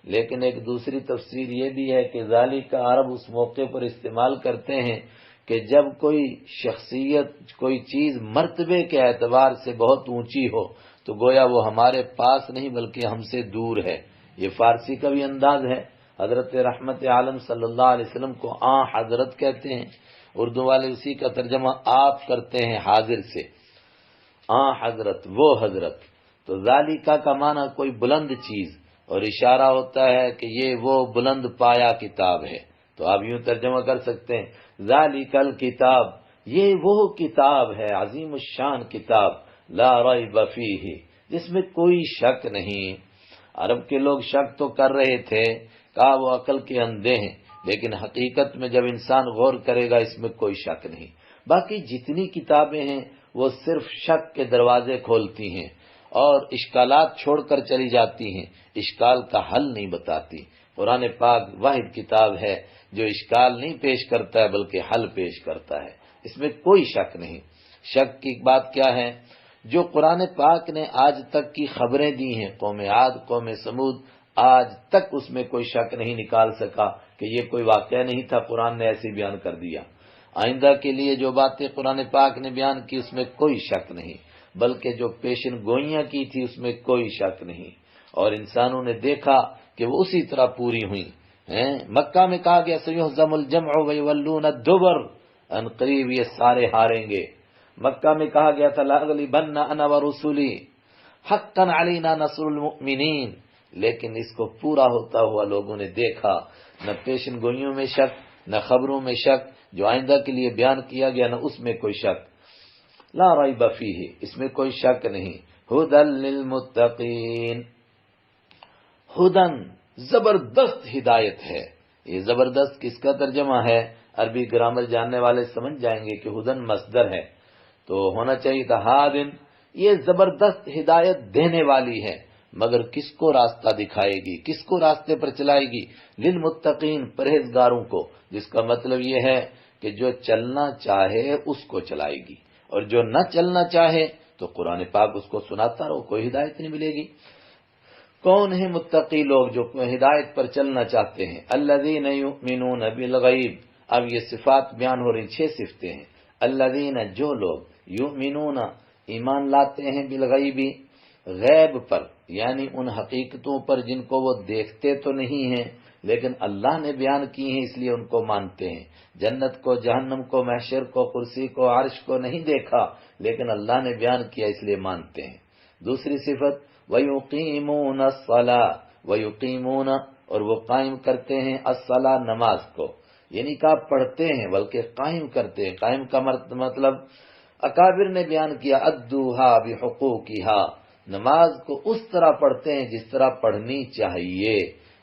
لیکن ایک دوسری تفسیر یہ بھی ہے کہ ذالکہ عرب اس موقع پر استعمال کرتے ہیں کہ جب کوئی شخصیت، کوئی چیز مرتبے کے اعتبار سے بہت اونچی ہو تو گویا وہ ہمارے پاس نہیں بلکہ ہم سے دور ہے۔ یہ فارسی کا بھی انداز ہے۔ حضرت رحمت عالم صلی اللہ علیہ وسلم کو حضرت کہتے ہیں، اردو والے اسی کا ترجمہ آپ کرتے ہیں حاضر سے، حضرت، وہ حضرت۔ تو ذالکہ کا معنی کوئی بلند چیز، اور اشارہ ہوتا ہے کہ یہ وہ بلند پایا کتاب ہے، تو آپ یوں ترجمہ کر سکتے ہیں ذالک الکتاب، یہ وہ کتاب ہے، عظیم الشان کتاب، لا ریب فیہ، جس میں کوئی شک نہیں۔ عرب کے لوگ شک تو کر رہے تھے، کہا وہ عقل کے اندھے ہیں، لیکن حقیقت میں جب انسان غور کرے گا اس میں کوئی شک نہیں۔ باقی جتنی کتابیں ہیں وہ صرف شک کے دروازے کھولتی ہیں اور اشکالات چھوڑ کر چلی جاتی ہیں، اشکال کا حل نہیں بتاتی۔ قرآن پاک واحد کتاب ہے جو اشکال نہیں پیش کرتا ہے بلکہ حل پیش کرتا ہے، اس میں کوئی شک نہیں۔ شک کی بات کیا ہے؟ جو قرآن پاک نے آج تک کی خبریں دی ہیں، قوم عاد، قوم سمود، آج تک اس میں کوئی شک نہیں نکال سکا کہ یہ کوئی واقعہ نہیں تھا، قرآن نے ایسے بیان کر دیا۔ آئندہ کے لیے جو باتیں قرآن پاک نے بیان کی اس میں کوئی شک نہیں، بلکہ جو پیشن گوئیاں کی تھی اس میں کوئی شک نہیں، اور انسانوں نے دیکھا کہ وہ اسی طرح پوری ہوئیں۔ مکہ میں کہا گیا سیہزم الجمع ویولون الدبر، ان قریب یہ سارے ہاریں گے۔ مکہ میں کہا گیا تھا لاغلبن انا ورسلی حقا علینا نصر المؤمنین، لیکن اس کو پورا ہوتا ہوا لوگوں نے دیکھا، نہ پیشن گوئیوں میں شک، نہ خبروں میں شک، جو آئندہ کے لیے بیان کیا گیا نہ اس میں کوئی شک۔ لا ریب فیہ، اس میں کوئی شک نہیں۔ ھدی للمتقین، ھدن زبردست ہدایت ہے۔ یہ زبردست کس کا ترجمہ ہے؟ عربی گرامر جاننے والے سمجھ جائیں گے کہ ھدن مصدر ہے، تو ہونا چاہیے تھا ہادن، یہ زبردست ہدایت دینے والی ہے، مگر کس کو راستہ دکھائے گی، کس کو راستے پر چلائے گی؟ للمتقین، پرہیزگاروں کو، جس کا مطلب یہ ہے کہ جو چلنا چاہے اس کو چلائے گی، اور جو نہ چلنا چاہے تو قرآن پاک اس کو سناتا رہو، کوئی ہدایت نہیں ملے گی۔ کون ہیں متقی لوگ جو ہدایت پر چلنا چاہتے ہیں؟ الذین یؤمنون بالغیب، اب یہ صفات بیان ہو رہی، 6 صفتیں ہیں۔ الذین، جو لوگ، یؤمنون، ایمان لاتے ہیں، بالغیبی، غیب پر، یعنی ان حقیقتوں پر جن کو وہ دیکھتے تو نہیں ہیں لیکن اللہ نے بیان کی ہیں اس لیے ان کو مانتے ہیں۔ جنت کو، جہنم کو، محشر کو، کرسی کو، عرش کو نہیں دیکھا لیکن اللہ نے بیان کیا اس لیے مانتے ہیں۔ دوسری صفت وَيُقِيمُونَ الصَّلَاةَ، وَيُقِيمُونَ، اور وہ قائم کرتے ہیں، الصلاۃ، نماز کو، یعنی کہ پڑھتے ہیں بلکہ قائم کرتے ہیں۔ قائم کا مطلب اکابر نے بیان کیا، ادوہا بحقوقہا، نماز کو اس طرح پڑھتے ہیں جس طرح پڑھنی چاہیے،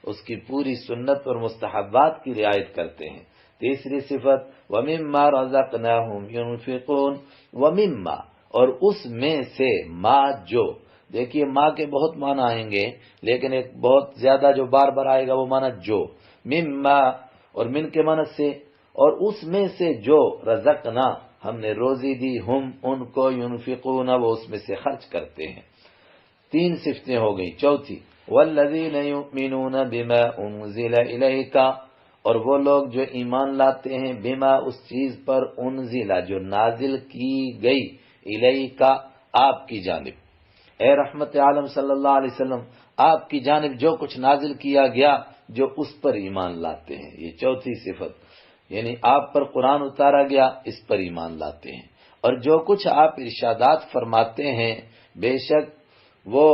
اس کی پوری سنت اور مستحبات کی رعایت کرتے ہیں۔ تیسری صفت وَمِمَّا رَزَقْنَاهُمْ يُنْفِقُونَ، وَمِمَّا، اور اس میں سے، ما، جو، دیکھیے ماں کے بہت معنی آئیں گے لیکن ایک بہت زیادہ جو بار بار آئے گا وہ معنی جو، مما، اور من کے معنی سے، اور اس میں سے جو، رزقنا، ہم نے روزی دی، ہم، ان کو، ينفقون، وہ اس میں سے خرچ کرتے ہیں۔ 3 صفتیں ہو گئی۔ چوتھی والذین یؤمنون بما انزل الیک، اور وہ لوگ جو ایمان لاتے ہیں، بما، اس چیز پر، انزل، جو نازل کی گئی، الیک، آپ کی جانب، اے رحمت عالم صلی اللہ علیہ وسلم، آپ کی جانب جو کچھ نازل کیا گیا جو اس پر ایمان لاتے ہیں۔ یہ چوتھی صفت، یعنی آپ پر قرآن اتارا گیا اس پر ایمان لاتے ہیں، اور جو کچھ آپ ارشادات فرماتے ہیں بے شک وہ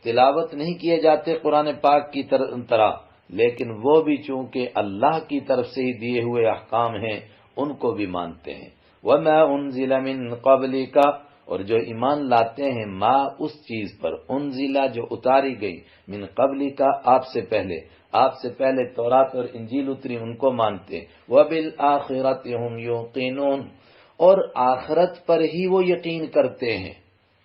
تلاوت نہیں کیے جاتے قرآن پاک کی طرح، لیکن وہ بھی چونکہ اللہ کی طرف سے ہی دیے ہوئے احکام ہیں ان کو بھی مانتے ہیں۔ وما انزل من قبلک، اور جو ایمان لاتے ہیں ما اس چیز پر، انزلہ جو اتاری گئی، من قبلک آپ سے پہلے تورات اور انجیل اتری ان کو مانتے، وبالآخرۃ هم یوقنون، اور آخرت پر ہی وہ یقین کرتے ہیں۔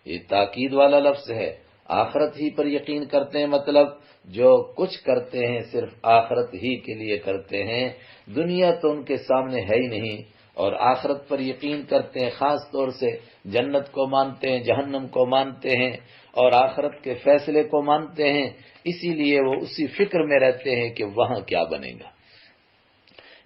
یہ تاکید والا لفظ ہے، آخرت ہی پر یقین کرتے ہیں، مطلب جو کچھ کرتے ہیں صرف آخرت ہی کے لیے کرتے ہیں، دنیا تو ان کے سامنے ہے ہی نہیں، اور آخرت پر یقین کرتے ہیں، خاص طور سے جنت کو مانتے ہیں، جہنم کو مانتے ہیں، اور آخرت کے فیصلے کو مانتے ہیں، اسی لیے وہ اسی فکر میں رہتے ہیں کہ وہاں کیا بنے گا۔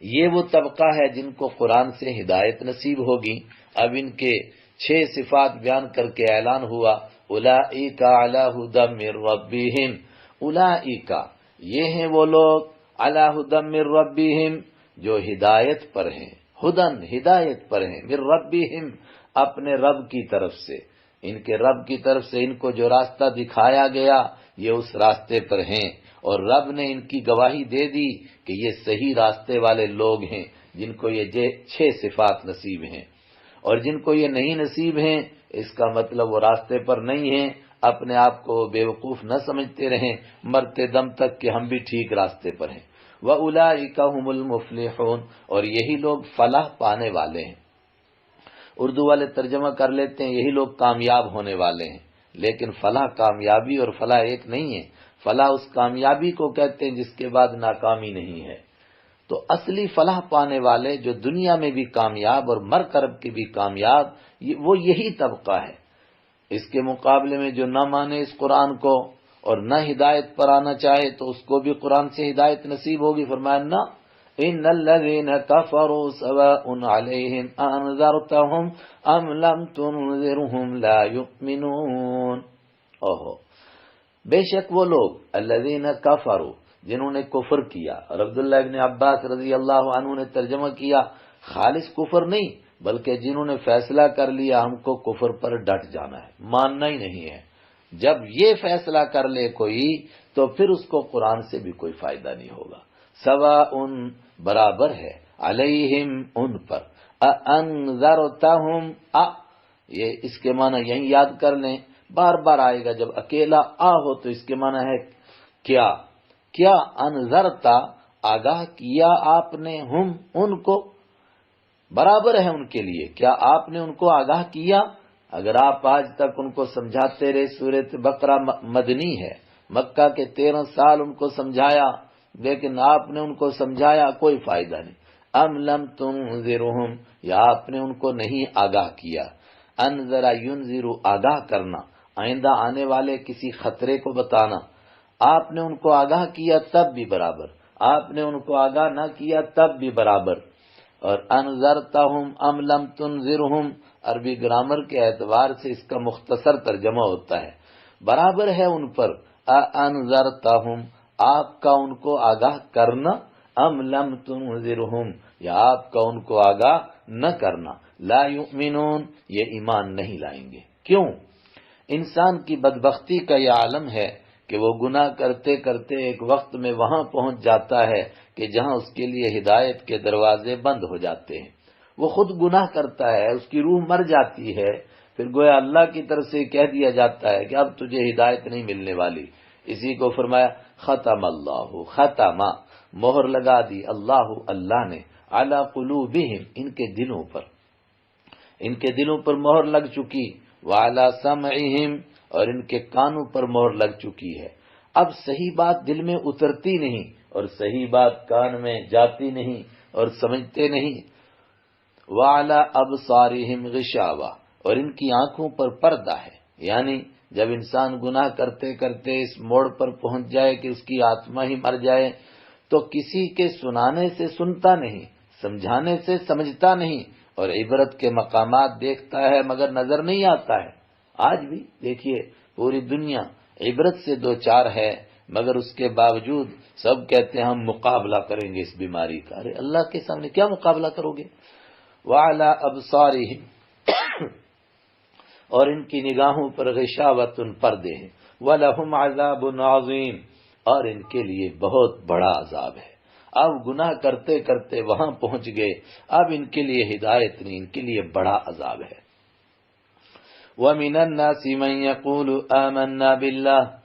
یہ وہ طبقہ ہے جن کو قرآن سے ہدایت نصیب ہوگی۔ اب ان کے 6 صفات بیان کر کے اعلان ہوا، اولئک علی ھدی من ربہم، اولئک یہ ہیں وہ لوگ، علی ھدی من ربہم جو ہدایت پر ہیں، ہدن ہدایت پر ہیں، من ربہم اپنے رب کی طرف سے، ان کے رب کی طرف سے ان کو جو راستہ دکھایا گیا یہ اس راستے پر ہیں، اور رب نے ان کی گواہی دے دی کہ یہ صحیح راستے والے لوگ ہیں جن کو یہ 6 صفات نصیب ہیں۔ اور جن کو یہ نہیں نصیب ہیں اس کا مطلب وہ راستے پر نہیں ہیں، اپنے آپ کو بیوقوف نہ سمجھتے رہیں مرتے دم تک کہ ہم بھی ٹھیک راستے پر ہیں۔ وَأُولَئِكَ هُمُ الْمُفْلِحُونَ، اور یہی لوگ فلاح پانے والے ہیں۔ اردو والے ترجمہ کر لیتے ہیں یہی لوگ کامیاب ہونے والے ہیں، لیکن فلاح کامیابی اور فلاح ایک نہیں ہے۔ فلاح اس کامیابی کو کہتے ہیں جس کے بعد ناکامی نہیں ہے۔ تو اصلی فلاح پانے والے جو دنیا میں بھی کامیاب اور مر کر کے بھی کامیاب، وہ یہی طبقہ ہے۔ اس کے مقابلے میں جو نہ مانے اس قرآن کو اور نہ ہدایت پر آنا چاہے تو اس کو بھی قرآن سے ہدایت نصیب ہوگی۔ فرمایا نہ، ان الذین کفروا سواء علیہم انذرتہم ام لم تنذرہم لا یؤمنون۔ اوہو، بے شک وہ لوگ الذین کفروا جنہوں نے کفر کیا، اور عبداللہ ابن عباس رضی اللہ عنہ نے ترجمہ کیا خالص کفر نہیں بلکہ جنہوں نے فیصلہ کر لیا ہم کو کفر پر ڈٹ جانا ہے، ماننا ہی نہیں ہے۔ جب یہ فیصلہ کر لے کوئی تو پھر اس کو قرآن سے بھی کوئی فائدہ نہیں ہوگا۔ سواء برابر ہے، علیہم ان پر، انذرتہم یہ اس کے معنی یہیں یاد کر لیں، بار بار آئے گا جب اکیلا ہو تو اس کے معنی ہے کیا انذرتا آگاہ کیا آپ نے، ہم ان کو برابر ہے ان کے لیے، کیا آپ نے ان کو آگاہ کیا؟ اگر آپ آج تک ان کو سمجھاتے رہے، سورۃ بقرہ مدنی ہے، مکہ کے 13 سال ان کو سمجھایا لیکن آپ نے ان کو سمجھایا کوئی فائدہ نہیں۔ ام لم تنذرہم یا آپ نے ان کو نہیں آگاہ کیا۔ انذر ینذر آگاہ کرنا، آئندہ آنے والے کسی خطرے کو بتانا۔ آپ نے ان کو آگاہ کیا تب بھی برابر، آپ نے ان کو آگاہ نہ کیا تب بھی برابر۔ اور انذرتہم ام لم تنذرہم عربی گرامر کے اعتبار سے اس کا مختصر ترجمہ ہوتا ہے، برابر ہے ان پر، انذرتہم آپ کا ان کو آگاہ کرنا، ام لم تنذرہم یا آپ کا ان کو آگاہ نہ کرنا، لا یؤمنون یہ ایمان نہیں لائیں گے۔ کیوں؟ انسان کی بدبختی کا یہ عالم ہے کہ وہ گناہ کرتے کرتے ایک وقت میں وہاں پہنچ جاتا ہے کہ جہاں اس کے لیے ہدایت کے دروازے بند ہو جاتے ہیں۔ وہ خود گناہ کرتا ہے، اس کی روح مر جاتی ہے، پھر گویا اللہ کی طرف سے کہہ دیا جاتا ہے کہ اب تجھے ہدایت نہیں ملنے والی۔ اسی کو فرمایا ختم اللہ، ختم مہر لگا دی اللہ نے، علی قلوبہم ان کے دلوں پر مہر لگ چکی، وعلی سمعہم اور ان کے کانوں پر مہر لگ چکی ہے۔ اب صحیح بات دل میں اترتی نہیں اور صحیح بات کان میں جاتی نہیں اور سمجھتے نہیں۔ وعلی ابصارہم غشاوہ اور ان کی آنکھوں پر پردہ ہے، یعنی جب انسان گناہ کرتے کرتے اس موڑ پر پہنچ جائے کہ اس کی آتما ہی مر جائے تو کسی کے سنانے سے سنتا نہیں، سمجھانے سے سمجھتا نہیں، اور عبرت کے مقامات دیکھتا ہے مگر نظر نہیں آتا ہے۔ آج بھی دیکھیے پوری دنیا عبرت سے دوچار ہے مگر اس کے باوجود سب کہتے ہیں ہم مقابلہ کریں گے اس بیماری کا۔ ارے اللہ کے سامنے کیا مقابلہ کرو گے؟ وَعَلَىٰ أَبْصَارِهِمْ اور ان کی نگاہوں پر غشاوۃ پردے ہیں، وَلَهُمْ عَذَابٌ عَظِيمٌ اور ان کے لیے بہت بڑا عذاب ہے۔ اب گناہ کرتے کرتے وہاں پہنچ گئے، اب ان کے لیے ہدایت نہیں، ان کے لیے بڑا عذاب ہے۔ وَمِنَ النَّاسِ مَن يَقُولُ آمَنَّا بِاللَّهِ،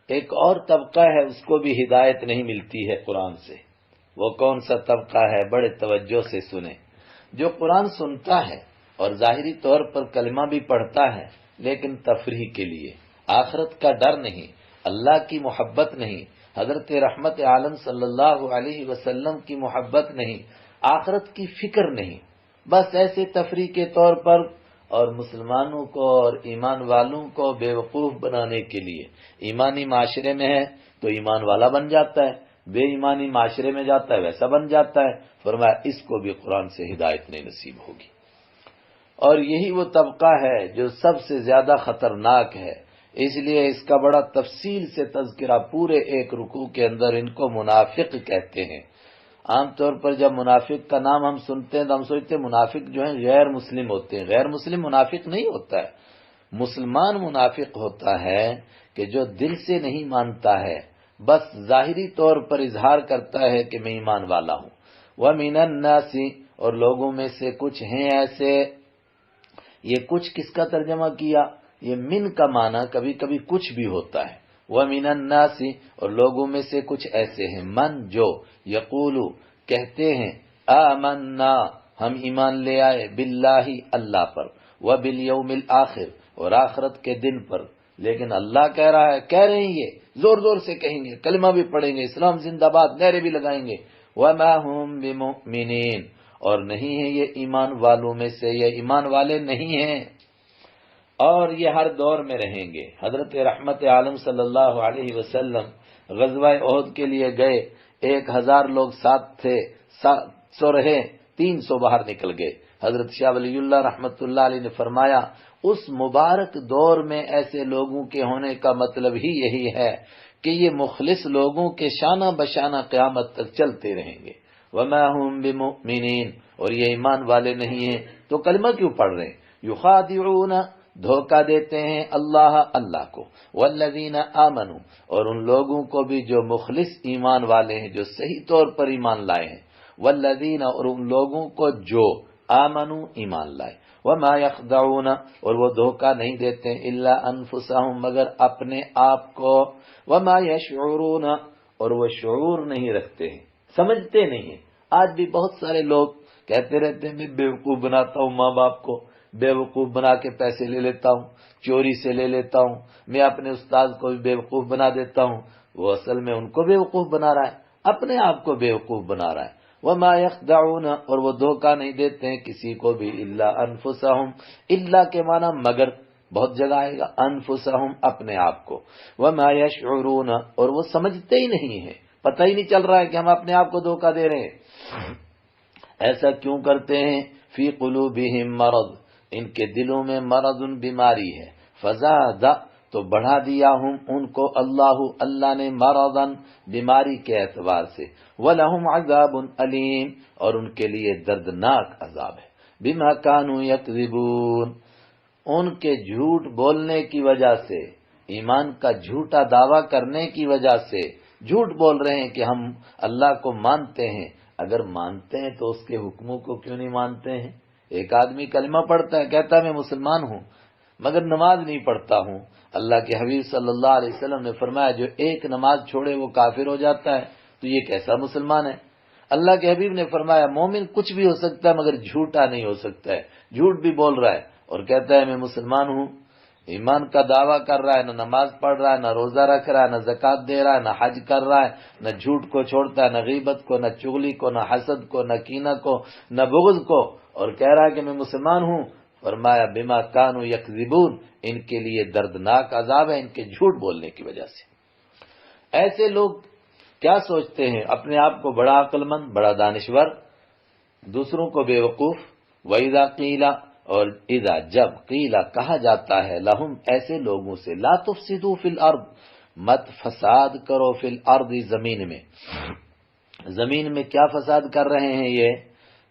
ایک اور طبقہ ہے اس کو بھی ہدایت نہیں ملتی ہے قرآن سے۔ وہ کون سا طبقہ ہے؟ بڑے توجہ سے سنیں۔ جو قرآن سنتا ہے اور ظاہری طور پر کلمہ بھی پڑھتا ہے لیکن تفریح کے لیے، آخرت کا ڈر نہیں، اللہ کی محبت نہیں، حضرت رحمت عالم صلی اللہ علیہ وسلم کی محبت نہیں، آخرت کی فکر نہیں، بس ایسے تفریح کے طور پر اور مسلمانوں کو اور ایمان والوں کو بیوقوف بنانے کے لیے، ایمانی معاشرے میں ہے تو ایمان والا بن جاتا ہے، بے ایمانی معاشرے میں جاتا ہے ویسا بن جاتا ہے۔ فرمایا اس کو بھی قرآن سے ہدایت نہیں نصیب ہوگی، اور یہی وہ طبقہ ہے جو سب سے زیادہ خطرناک ہے، اس لیے اس کا بڑا تفصیل سے تذکرہ پورے ایک رکوع کے اندر۔ ان کو منافق کہتے ہیں۔ عام طور پر جب منافق کا نام ہم سنتے ہیں تو ہم سوچتے ہیں منافق جو ہیں غیر مسلم ہوتے ہیں، غیر مسلم منافق نہیں ہوتا ہے۔ مسلمان منافق ہوتا ہے کہ جو دل سے نہیں مانتا ہے، بس ظاہری طور پر اظہار کرتا ہے کہ میں ایمان والا ہوں۔ وَمِنَ النَّاسِ، اور لوگوں میں سے کچھ ہیں ایسے، یہ کچھ کس کا ترجمہ کیا؟ یہ من کا معنی کبھی کبھی کچھ بھی ہوتا ہے۔ وَمِنَ النَّاسِ، اور لوگوں میں سے کچھ ایسے ہیں، من جو یقولو کہتے ہیں، آمنا ہم ایمان لے آئے، باللہ اللہ پر، وبالیوم الآخر اور آخرت کے دن پر، لیکن اللہ کہہ رہا ہے، کہہ رہے ہیں یہ زور زور سے کہیں گے، کلمہ بھی پڑھیں گے، اسلام زندہ باد نعرے بھی لگائیں گے، وَمَا هُمْ بِمُؤْمِنِينَ، اور نہیں ہیں یہ ایمان والوں میں سے، یہ ایمان والے نہیں ہیں، اور یہ ہر دور میں رہیں گے۔ حضرت رحمت عالم صلی اللہ علیہ وسلم غزوہ احد کے لیے گئے، 1000 لوگ ساتھ تھے، 700 رہے، 300 باہر نکل گئے۔ حضرت شاہ ولی اللہ رحمت اللہ علیہ نے فرمایا اس مبارک دور میں ایسے لوگوں کے ہونے کا مطلب ہی یہی ہے کہ یہ مخلص لوگوں کے شانہ بشانہ قیامت تک چلتے رہیں گے۔ وَمَا هُمْ بِمُؤْمِنِينَ، اور یہ ایمان والے نہیں ہیں تو کلمہ کیوں پڑھ رہے ہیں؟ یخادعون، دھوکہ دیتے ہیں اللہ کو، والذین آمنوا، اور ان لوگوں کو بھی جو مخلص ایمان والے ہیں، جو صحیح طور پر ایمان لائے ہیں، والذین، اور ان لوگوں کو جو آمنوا ایمان لائے، وما یخدعون، اور وہ دھوکہ نہیں دیتے الا انفسہم، مگر اپنے آپ کو، وما یشعرون، اور وہ شعور نہیں رکھتے ہیں، سمجھتے نہیں ہیں۔ آج بھی بہت سارے لوگ کہتے رہتے ہیں میں بیوقوف بناتا ہوں ماں باپ کو، بیوقوف بنا کے پیسے لے لیتا ہوں، چوری سے لے لیتا ہوں، میں اپنے استاد کو بھی بیوقوف بنا دیتا ہوں۔ وہ اصل میں ان کو بیوقوف بنا رہا ہے، اپنے آپ کو بیوقوف بنا رہا ہے۔ وما یخدعون، اور وہ دھوکہ نہیں دیتے ہیں کسی کو بھی، الا انفسہم، الا کے معنی مگر بہت جگہ آئے گا، انفسہم اپنے آپ کو، وما یشعرون، اور وہ سمجھتے ہی نہیں ہیں، پتہ ہی نہیں چل رہا ہے کہ ہم اپنے آپ کو دھوکہ دے رہے ہیں۔ ایسا کیوں کرتے ہیں؟ فی قلوبہم مرض، ان کے دلوں میں مرض، بیماری ہے، فزاد، تو بڑھا دیا ہم ان کو اللہ نے مرضاً، بیماری کے اعتبار سے، وَلَهُمْ عَذَابٌ علیم، اور ان کے لیے دردناک عذاب ہے، بما كانوا يكذبون، ان کے جھوٹ بولنے کی وجہ سے، ایمان کا جھوٹا دعویٰ کرنے کی وجہ سے جھوٹ بول رہے ہیں کہ ہم اللہ کو مانتے ہیں۔ اگر مانتے ہیں تو اس کے حکموں کو کیوں نہیں مانتے ہیں؟ ایک آدمی کلمہ پڑھتا ہے، کہتا ہے میں مسلمان ہوں، مگر نماز نہیں پڑھتا ہوں۔ اللہ کے حبیب صلی اللہ علیہ وسلم نے فرمایا جو ایک نماز چھوڑے وہ کافر ہو جاتا ہے، تو یہ کیسا مسلمان ہے؟ اللہ کے حبیب نے فرمایا مومن کچھ بھی ہو سکتا ہے مگر جھوٹا نہیں ہو سکتا ہے۔ جھوٹ بھی بول رہا ہے اور کہتا ہے میں مسلمان ہوں، ایمان کا دعویٰ کر رہا ہے، نہ نماز پڑھ رہا ہے، نہ روزہ رکھ رہا ہے، نہ زکوٰۃ دے رہا ہے، نہ حج کر رہا ہے، نہ جھوٹ کو چھوڑتا ہے، نہ غیبت کو، نہ چغلی کو، نہ حسد کو، نہ کینہ کو، نہ بغض کو، اور کہہ رہا ہے کہ میں مسلمان ہوں۔ فرمایا بما کانوا یکذبون، ان کے لیے دردناک عذاب ہے ان کے جھوٹ بولنے کی وجہ سے۔ ایسے لوگ کیا سوچتے ہیں؟ اپنے آپ کو بڑا عقل مند، بڑا دانشور، دوسروں کو بیوقوف۔ وَإِذَا قِيلَ، اور اذا جب قیلا کہا جاتا ہے، لہم ایسے لوگوں سے، لا تفسدوا فی الارض، مت فساد کرو، فی الارض زمین میں۔ زمین میں کیا فساد کر رہے ہیں یہ؟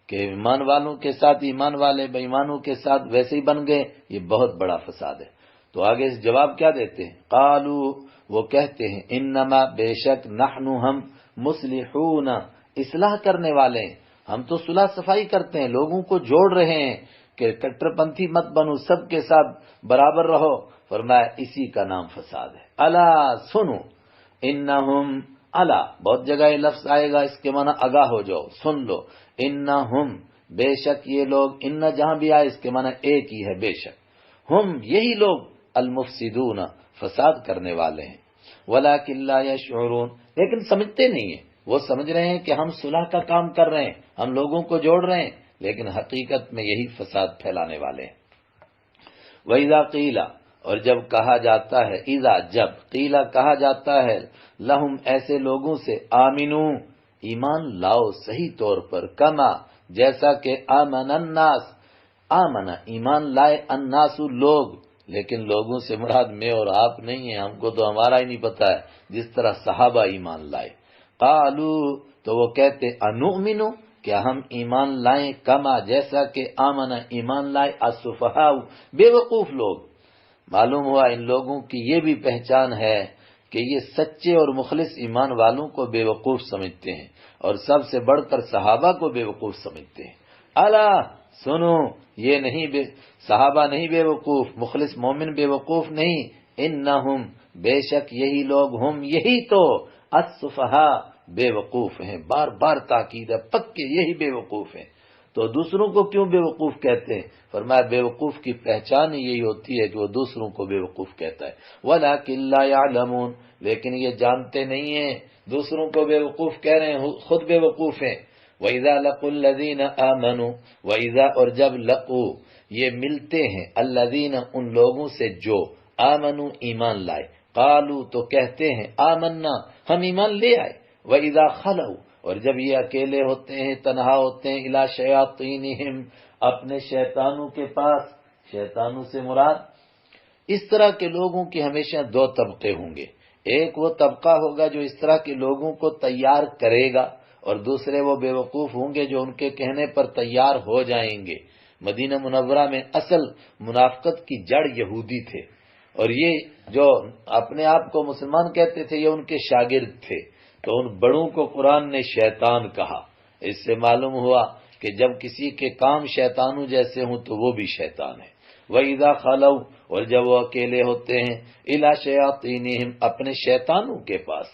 کہ ایمان والوں کے ساتھ ایمان والے بے ایمانوں کے ساتھ ویسے ہی بن گئے، یہ بہت بڑا فساد ہے۔ تو آگے جواب کیا دیتے ہیں؟ قالو، وہ کہتے ہیں، انما بے شک، نحن ہم، مصلحون، اصلاح کرنے والے ہیں، ہم تو صلح صفائی کرتے ہیں، لوگوں کو جوڑ رہے ہیں کہ کٹر پنتھی مت بنو، سب کے ساتھ برابر رہو۔ فرمایا اسی کا نام فساد ہے۔ الا سنو، انہم، الا بہت جگہ یہ لفظ آئے گا، اس کے معنی آگاہ ہو جاؤ، سن لو، انہم بے شک یہ لوگ، ان جہاں بھی آئے اس کے معنی ایک ہی ہے، بے شک، ہم یہی لوگ، المفسدون فساد کرنے والے ہیں، ولکن لا یشعرون لیکن سمجھتے نہیں ہیں، وہ سمجھ رہے ہیں کہ ہم صلح کا کام کر رہے ہیں، ہم لوگوں کو جوڑ رہے ہیں، لیکن حقیقت میں یہی فساد پھیلانے والے ہیں۔ وَإِذَا قِيلَ اور جب کہا جاتا ہے، اذا جب، قیلا کہا جاتا ہے، لہم ایسے لوگوں سے، آمنو ایمان لاؤ صحیح طور پر، کما جیسا کہ آمن الناس، آمنا ایمان لائے، الناس لوگ، لیکن لوگوں سے مراد میں اور آپ نہیں ہیں، ہم کو تو ہمارا ہی نہیں پتا ہے، جس طرح صحابہ ایمان لائے، قالو تو وہ کہتے، انؤمنو کیا ہم ایمان لائیں، کما جیسا کہ آمنا ایمان لائے، السفہاء بے وقوف لوگ۔ معلوم ہوا ان لوگوں کی یہ بھی پہچان ہے کہ یہ سچے اور مخلص ایمان والوں کو بے وقوف سمجھتے ہیں، اور سب سے بڑھ کر صحابہ کو بے وقوف سمجھتے ہیں۔ الا سنو، یہ نہیں صحابہ نہیں بے وقوف، مخلص مومن بے وقوف نہیں، انہم بے شک یہی لوگ، ہم یہی تو، السفہاء بے وقوف ہیں، بار بار تاکید ہے، پکے یہی بے وقوف ہیں۔ تو دوسروں کو کیوں بے وقوف کہتے ہیں؟ فرمایا بے وقوف کی پہچان ہی یہی ہوتی ہے کہ وہ دوسروں کو بے وقوف کہتا ہے، وَلَٰكِن لَّا يَعْلَمُونَ لیکن یہ جانتے نہیں ہیں، دوسروں کو بے وقوف کہہ رہے ہیں، خود بے وقوف ہیں۔ وَإِذَا لَقُوا الَّذِينَ آمَنُوا وَإِذَا اور جب لقوا یہ ملتے ہیں، الذین ان لوگوں سے جو آمنوا ایمان لائے، قالوا تو کہتے ہیں، آمنا ہم ایمان لے آئے، وَإِذَا خَلَوْا اور جب یہ اکیلے ہوتے ہیں، تنہا ہوتے ہیں، الی شیاطینہم اپنے شیطانوں کے پاس، شیطانوں سے مراد اس طرح کے لوگوں کے ہمیشہ دو طبقے ہوں گے، ایک وہ طبقہ ہوگا جو اس طرح کے لوگوں کو تیار کرے گا، اور دوسرے وہ بے وقوف ہوں گے جو ان کے کہنے پر تیار ہو جائیں گے۔ مدینہ منورہ میں اصل منافقت کی جڑ یہودی تھے، اور یہ جو اپنے آپ کو مسلمان کہتے تھے یہ ان کے شاگرد تھے، تو ان بڑوں کو قرآن نے شیطان کہا۔ اس سے معلوم ہوا کہ جب کسی کے کام شیطانوں جیسے ہوں تو وہ بھی شیطان ہے۔ وَإِذَا خَلَوْا اور جب وہ اکیلے ہوتے ہیں، إِلَىٰ شَيَاطِينِهِمْ اپنے شیطانوں کے پاس،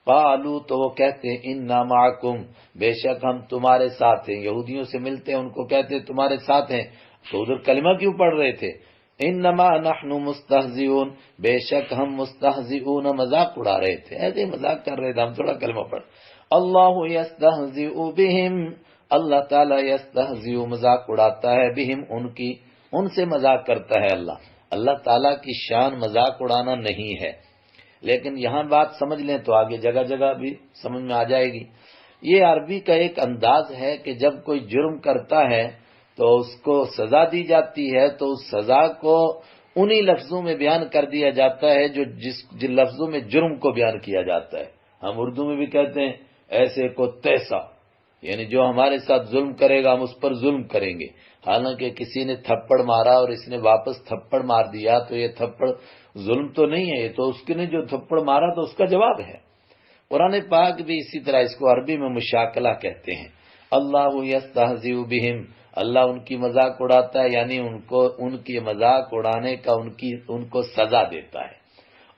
قَالُوا تو وہ کہتے ہیں، إِنَّا مَعَكُمْ بے شک ہم تمہارے ساتھ ہیں۔ یہودیوں سے ملتے ہیں، ان کو کہتے ہیں تمہارے ساتھ ہیں، تو ادھر کلمہ کیوں پڑھ رہے تھے؟ انما نحن مستہزئون بے شک ہم مستہزئون مذاق اڑا رہے تھے، ایسے مذاق کر رہے تھے، ہم تھوڑا کلمہ پڑھ۔ اللہ یستہزئ بہم اللہ تعالیٰ یستہزئ مذاق اڑاتا ہے، بہم ان سے مذاق کرتا ہے اللہ۔ اللہ تعالیٰ کی شان مذاق اڑانا نہیں ہے، لیکن یہاں بات سمجھ لیں تو آگے جگہ جگہ بھی سمجھ میں آ جائے گی۔ یہ عربی کا ایک انداز ہے کہ جب کوئی جرم کرتا ہے تو اس کو سزا دی جاتی ہے، تو اس سزا کو انہی لفظوں میں بیان کر دیا جاتا ہے جو جن لفظوں میں جرم کو بیان کیا جاتا ہے۔ ہم اردو میں بھی کہتے ہیں ایسے کو تیسا، یعنی جو ہمارے ساتھ ظلم کرے گا ہم اس پر ظلم کریں گے۔ حالانکہ کسی نے تھپڑ مارا اور اس نے واپس تھپڑ مار دیا تو یہ تھپڑ ظلم تو نہیں ہے، یہ تو اس نے جو تھپڑ مارا تو اس کا جواب ہے۔ قرآن پاک بھی اسی طرح اس کو عربی میں مشاکلہ کہتے ہیں۔ اللہ یستہزئ بہم اللہ ان کی مذاق اڑاتا ہے، یعنی ان کی مذاق اڑانے کا ان کو سزا دیتا ہے۔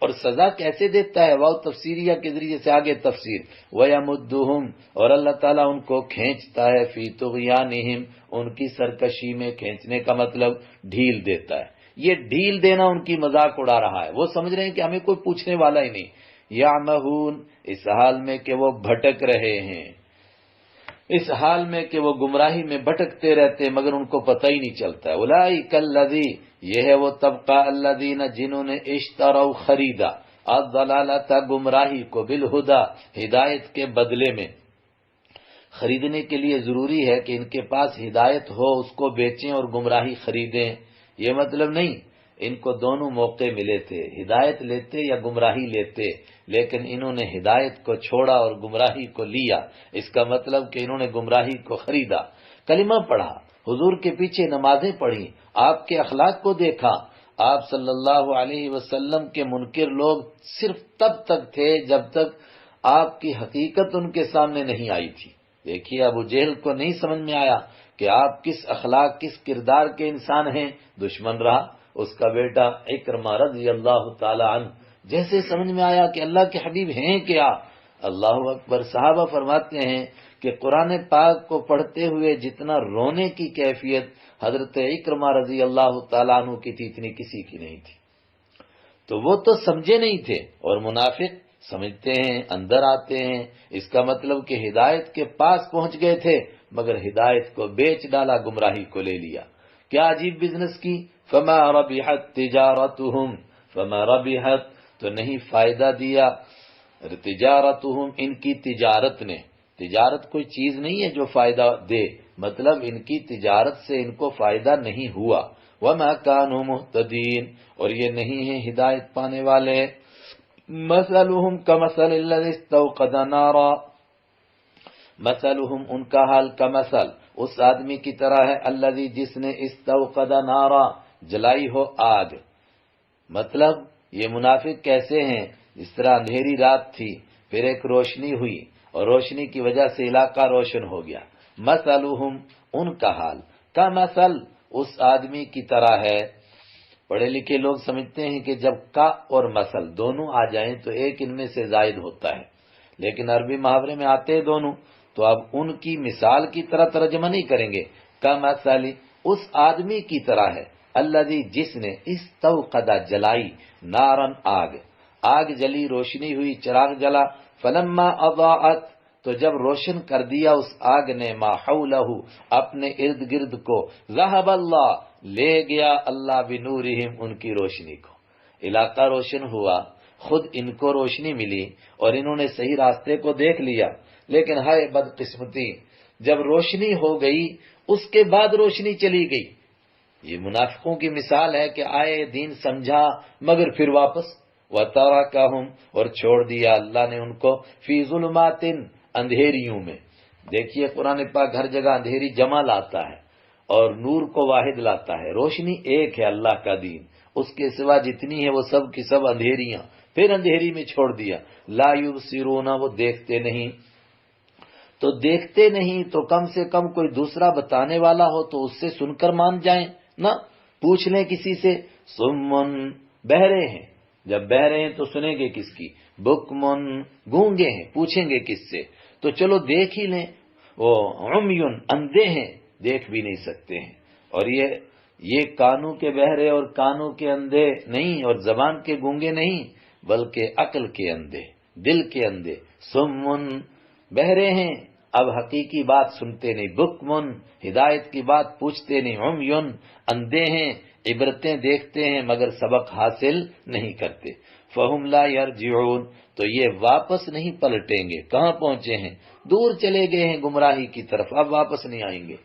اور سزا کیسے دیتا ہے؟ واو تفسیریہ کے ذریعے سے آگے تفسیر، وَيَمُدُّهُمْ اور اللہ تعالیٰ ان کو کھینچتا ہے، فی طغیانہم ان کی سرکشی میں، کھینچنے کا مطلب ڈھیل دیتا ہے۔ یہ ڈھیل دینا ان کی مذاق اڑا رہا ہے، وہ سمجھ رہے ہیں کہ ہمیں کوئی پوچھنے والا ہی نہیں۔ یعمہون اس حال میں کہ وہ بھٹک رہے ہیں، اس حال میں کہ وہ گمراہی میں بھٹکتے رہتے ہیں مگر ان کو پتہ ہی نہیں چلتا۔ اولئک الذی یہ ہے وہ طبقہ، الذین جنہوں نے اشتروا خریدا، الضلالۃ گمراہی کو، بالہدی ہدایت کے بدلے میں۔ خریدنے کے لیے ضروری ہے کہ ان کے پاس ہدایت ہو، اس کو بیچیں اور گمراہی خریدیں، یہ مطلب نہیں۔ ان کو دونوں موقع ملے تھے، ہدایت لیتے یا گمراہی لیتے، لیکن انہوں نے ہدایت کو چھوڑا اور گمراہی کو لیا۔ اس کا مطلب کہ انہوں نے گمراہی کو خریدا، کلمہ پڑھا، حضور کے پیچھے نمازیں پڑھی، آپ کے اخلاق کو دیکھا۔ آپ صلی اللہ علیہ وسلم کے منکر لوگ صرف تب تک تھے جب تک آپ کی حقیقت ان کے سامنے نہیں آئی تھی۔ دیکھیے ابو جہل کو نہیں سمجھ میں آیا کہ آپ کس اخلاق کس کردار کے انسان ہیں، دشمن رہا۔ اس کا بیٹا اکرمہ رضی اللہ تعالی عنہ جیسے سمجھ میں آیا کہ اللہ کے حبیب ہیں کیا، اللہ اکبر، صحابہ فرماتے ہیں کہ قرآن پاک کو پڑھتے ہوئے جتنا رونے کی کیفیت حضرت اکرمہ رضی اللہ تعالیٰ عنہ کی تھی اتنی کسی کی نہیں تھی۔ تو وہ تو سمجھے نہیں تھے، اور منافق سمجھتے ہیں، اندر آتے ہیں، اس کا مطلب کہ ہدایت کے پاس پہنچ گئے تھے مگر ہدایت کو بیچ ڈالا، گمراہی کو لے لیا۔ کیا عجیب بزنس کی، فما ربحت تجارتہم، فما ربحت تو نہیں فائدہ دیا، تجارتہم ان کی تجارت نے، تجارت کوئی چیز نہیں ہے جو فائدہ دے، مطلب ان کی تجارت سے ان کو فائدہ نہیں ہوا، وما كانوا مهتدين، اور یہ نہیں ہیں ہدایت پانے والے۔ مثلهم كمثل الذي استوقد نارا، مثلهم ان کا حال کمثل اس آدمی کی طرح ہے، الذي جس نے استوقد نارا جلائی ہو آگ۔ مطلب یہ منافق کیسے ہیں، اس طرح اندھیری رات تھی پھر ایک روشنی ہوئی اور روشنی کی وجہ سے علاقہ روشن ہو گیا۔ مثلهم ان کا حال کمثل اس آدمی کی طرح ہے۔ پڑھے لکھے لوگ سمجھتے ہیں کہ جب کا اور مثل دونوں آ جائیں تو ایک ان میں سے زائد ہوتا ہے، لیکن عربی محاورے میں آتے ہیں دونوں، تو اب ان کی مثال کی طرح ترجمہ نہیں کریں گے۔ کا مثل اس آدمی کی طرح ہے، الذی جس نے استوقد جلائی، نارن آگ، آگ جلی، روشنی ہوئی، چراغ جلا، فلما اضاءت تو جب روشن کر دیا اس آگ نے، ما حولہ اپنے ارد گرد کو، ذہب اللہ لے گیا اللہ بنورہم ان کی روشنی کو، علاقہ روشن ہوا، خود ان کو روشنی ملی اور انہوں نے صحیح راستے کو دیکھ لیا، لیکن ہائے بدقسمتی جب روشنی ہو گئی اس کے بعد روشنی چلی گئی۔ یہ منافقوں کی مثال ہے کہ آئے دین سمجھا مگر پھر واپس، وَتَرَكَهُمْ اور چھوڑ دیا اللہ نے ان کو، فی ظلمات اندھیریوں میں۔ دیکھیے قرآن پاک ہر جگہ اندھیری جمع لاتا ہے اور نور کو واحد لاتا ہے، روشنی ایک ہے اللہ کا دین، اس کے سوا جتنی ہے وہ سب کی سب اندھیریاں، پھر اندھیری میں چھوڑ دیا۔ لا یبصرون وہ دیکھتے نہیں، تو دیکھتے نہیں تو کم سے کم کوئی دوسرا بتانے والا ہو تو اس سے سن کر مان جائیں، نہ پوچھ لیں کسی سے۔ سمن بہرے ہیں، جب بہرے ہیں تو سنیں گے کس کی، بکمن گونگے ہیں پوچھیں گے کس سے، تو چلو دیکھ ہی لیں۔ وہ عمیون اندھے ہیں دیکھ بھی نہیں سکتے ہیں، اور یہ کانوں کے بہرے اور کانوں کے اندھے نہیں اور زبان کے گونگے نہیں بلکہ عقل کے اندھے، دل کے اندھے۔ سمن بہرے ہیں اب حقیقی بات سنتے نہیں، بکمن ہدایت کی بات پوچھتے نہیں، عمیون اندھے ہیں عبرتیں دیکھتے ہیں مگر سبق حاصل نہیں کرتے۔ فہم لا یرجعون تو یہ واپس نہیں پلٹیں گے، کہاں پہنچے ہیں، دور چلے گئے ہیں گمراہی کی طرف، اب واپس نہیں آئیں گے۔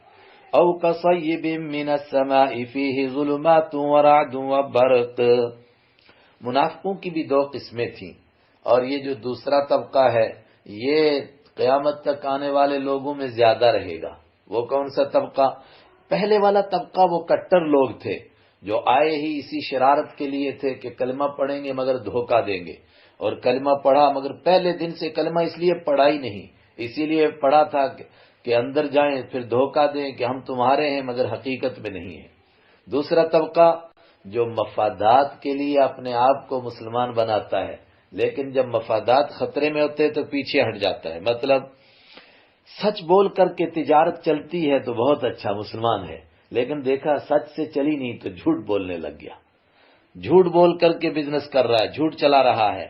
او کصیب من السماء فیہ ظلمات ورعد وبرق، منافقوں کی بھی دو قسمیں تھیں، اور یہ جو دوسرا طبقہ ہے یہ قیامت تک آنے والے لوگوں میں زیادہ رہے گا۔ وہ کون سا طبقہ؟ پہلے والا طبقہ وہ کٹر لوگ تھے جو آئے ہی اسی شرارت کے لیے تھے کہ کلمہ پڑھیں گے مگر دھوکہ دیں گے، اور کلمہ پڑھا مگر پہلے دن سے کلمہ اس لیے پڑھا ہی نہیں، اسی لیے پڑھا تھا کہ اندر جائیں پھر دھوکہ دیں کہ ہم تمہارے ہیں مگر حقیقت میں نہیں ہیں۔ دوسرا طبقہ جو مفادات کے لیے اپنے آپ کو مسلمان بناتا ہے لیکن جب مفادات خطرے میں ہوتے تو پیچھے ہٹ جاتا ہے، مطلب سچ بول کر کے تجارت چلتی ہے تو بہت اچھا مسلمان ہے، لیکن دیکھا سچ سے چلی نہیں تو جھوٹ بولنے لگ گیا، جھوٹ بول کر کے بزنس کر رہا ہے، جھوٹ چلا رہا ہے،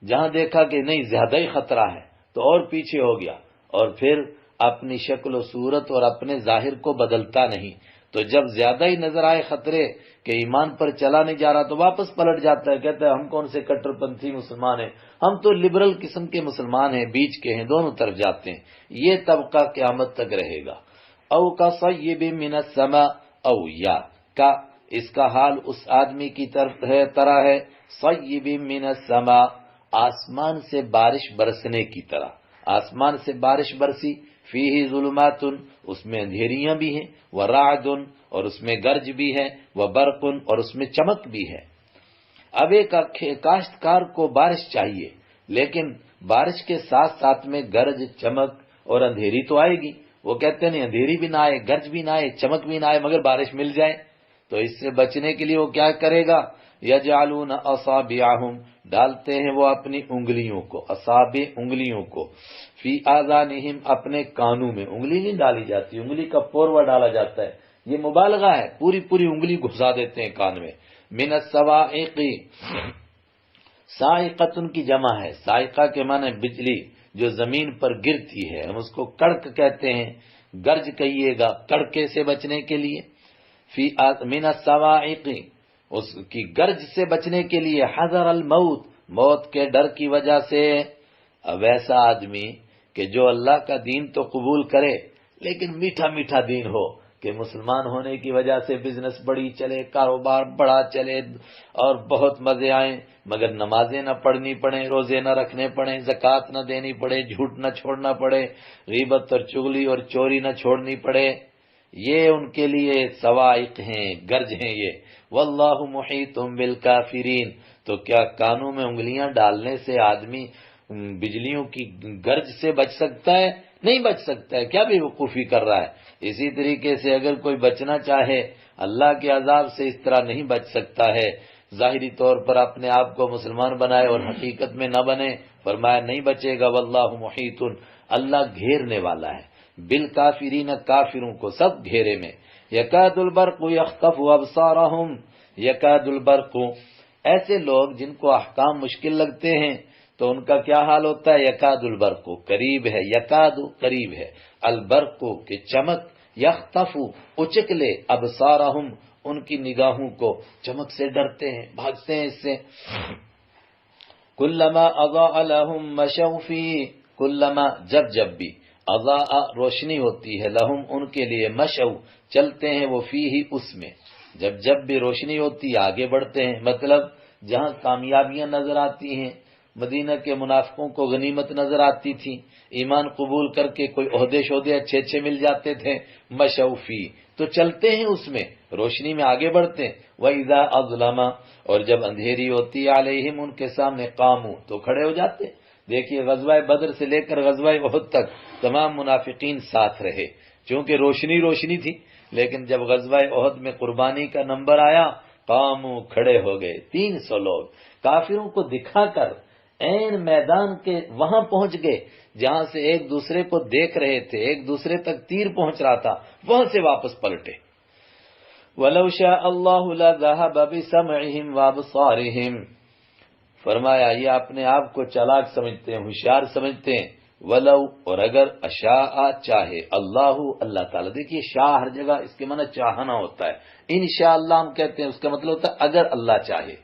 جہاں دیکھا کہ نہیں زیادہ ہی خطرہ ہے تو اور پیچھے ہو گیا، اور پھر اپنی شکل و صورت اور اپنے ظاہر کو بدلتا نہیں، تو جب زیادہ ہی نظر آئے خطرے کہ ایمان پر چلا نہیں جا رہا تو واپس پلٹ جاتا ہے، کہتا ہے ہم کون سے کٹر پنتھی مسلمان ہیں، ہم تو لبرل قسم کے مسلمان ہیں، بیچ کے ہیں، دونوں طرف جاتے ہیں۔ یہ طبقہ قیامت تک رہے گا۔ او کا صیب من السماء، او یا کا اس کا حال اس آدمی کی طرح ہے، صیب من السماء آسمان سے بارش برسنے کی طرح، آسمان سے بارش برسی، فیہ ظلمات اس میں اندھیریاں بھی ہیں، ورعد اور اس میں گرج بھی ہے، وبرق اور اس میں چمک بھی ہے۔ اب ایک کاشتکار کو بارش چاہیے لیکن بارش کے ساتھ ساتھ میں گرج چمک اور اندھیری تو آئے گی، وہ کہتے نہیں اندھیری بھی نہ آئے، گرج بھی نہ آئے، چمک بھی نہ آئے، مگر بارش مل جائے، تو اس سے بچنے کے لیے وہ کیا کرے گا؟ یجعلون اصابعہم، ڈالتے ہیں وہ اپنی انگلیوں کو، اصابع انگلیوں کو، فی آذانہم، اپنے کانوں میں، انگلی نہیں ڈالی جاتی، انگلی کا پوروا ڈالا جاتا ہے، یہ مبالغہ ہے، پوری پوری انگلی گھسا دیتے ہیں کان میں، من الصواعق، صاعقۃ کی جمع ہے، صاعقہ کے معنی بجلی جو زمین پر گرتی ہے، ہم اس کو کڑک کہتے ہیں، گرج کہیے گا، کڑکے سے بچنے کے لیے، فی من الصواعق، اس کی گرج سے بچنے کے لیے، حذر الموت، موت کے ڈر کی وجہ سے۔ اب ایسا آدمی کہ جو اللہ کا دین تو قبول کرے لیکن میٹھا میٹھا دین ہو، کہ مسلمان ہونے کی وجہ سے بزنس بڑی چلے، کاروبار بڑا چلے اور بہت مزے آئیں، مگر نمازیں نہ پڑھنی پڑیں، روزے نہ رکھنے پڑیں، زکوٰۃ نہ دینی پڑے، جھوٹ نہ چھوڑنا پڑے، غیبت اور چغلی اور چوری نہ چھوڑنی پڑے، یہ ان کے لیے صواعق ہیں، گرج ہیں یہ۔ واللہ محیط بالکافرین، تو کیا کانوں میں انگلیاں ڈالنے سے آدمی بجلیوں کی گرج سے بچ سکتا ہے؟ نہیں بچ سکتا ہے، کیا بے وقوفی کر رہا ہے۔ اسی طریقے سے اگر کوئی بچنا چاہے اللہ کے عذاب سے، اس طرح نہیں بچ سکتا ہے، ظاہری طور پر اپنے آپ کو مسلمان بنائے اور حقیقت میں نہ بنے، فرمایا نہیں بچے گا۔ واللہ محیط، اللہ گھیرنے والا ہے، بالکافرین، کافروں کو سب گھیرے میں۔ یکاد البرق یخطف ابصارہم، یکاد البرق، ایسے لوگ جن کو احکام مشکل لگتے ہیں تو ان کا کیا حال ہوتا ہے؟ یکاد البرق، قریب ہے، یکاد قریب ہے، البرق کہ چمک، یخطف اچک لے، ابصارہم ان کی نگاہوں کو، چمک سے ڈرتے ہیں، بھاگتے ہیں اس سے۔ کلما اضاء لهم مشوا فيه، کلما جب بھی، اضاء روشنی ہوتی ہے، لہم ان کے لیے، مشوا چلتے ہیں وہ، فیہ اس میں، جب بھی روشنی ہوتی ہے آگے بڑھتے ہیں، مطلب جہاں کامیابیاں نظر آتی ہیں، مدینہ کے منافقوں کو غنیمت نظر آتی تھی، ایمان قبول کر کے کوئی عہدے شہدے اچھے اچھے مل جاتے تھے، مشوا فیہ، تو چلتے ہیں اس میں، روشنی میں آگے بڑھتے ہیں۔ وَإِذَا أَظْلَمَ، اور جب اندھیری ہوتی ہے، علیہم ان کے سامنے، قاموا تو کھڑے ہو جاتے۔ دیکھیے غزوہ بدر سے لے کر غزوہ احد تک تمام منافقین ساتھ رہے، چونکہ روشنی روشنی تھی، لیکن جب غزوہ احد میں قربانی کا نمبر آیا، قاموا کھڑے ہو گئے، 300 لوگ کافروں کو دکھا کر عین میدان کے وہاں پہنچ گئے جہاں سے ایک دوسرے کو دیکھ رہے تھے، ایک دوسرے تک تیر پہنچ رہا تھا، وہاں سے واپس پلٹے۔ وَلَوْ شَاءَ اللَّهُ لَذَهَبَ بِسَمْعِهِمْ وَأَبْصَارِهِمْ، فرمایا یہ اپنے آپ کو چالاک سمجھتے ہیں، ہوشیار سمجھتے ہیں۔ ولو، اور اگر، اشاء چاہے، اللہ اللہ تعالیٰ، دیکھیے شاء ہر جگہ اس کے معنی چاہنا ہوتا ہے، انشاءاللہ ہم کہتے ہیں، اس کا مطلب ہوتا ہے اگر اللہ چاہے۔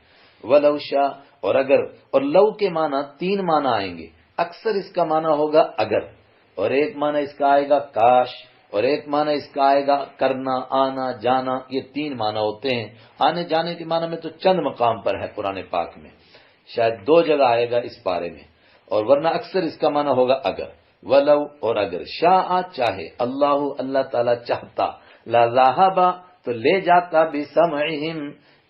ولو شاء، اور اگر، اور لو کے معنی 3 معنی آئیں گے، اکثر اس کا معنی ہوگا اگر، اور ایک معنی اس کا آئے گا کاش، اور ایک معنی اس کا آئے گا کرنا، آنا، جانا، یہ 3 معنی ہوتے ہیں۔ آنے جانے کے معنی میں تو چند مقام پر ہے قرآن پاک میں، شاید 2 جگہ آئے گا اس بارے میں، اور ورنہ اکثر اس کا معنی ہوگا اگر۔ ولو، اور اگر، شاء چاہے، اللہ اللہ تعالیٰ چاہتا، لذهب تو لے جاتا، بسمعہم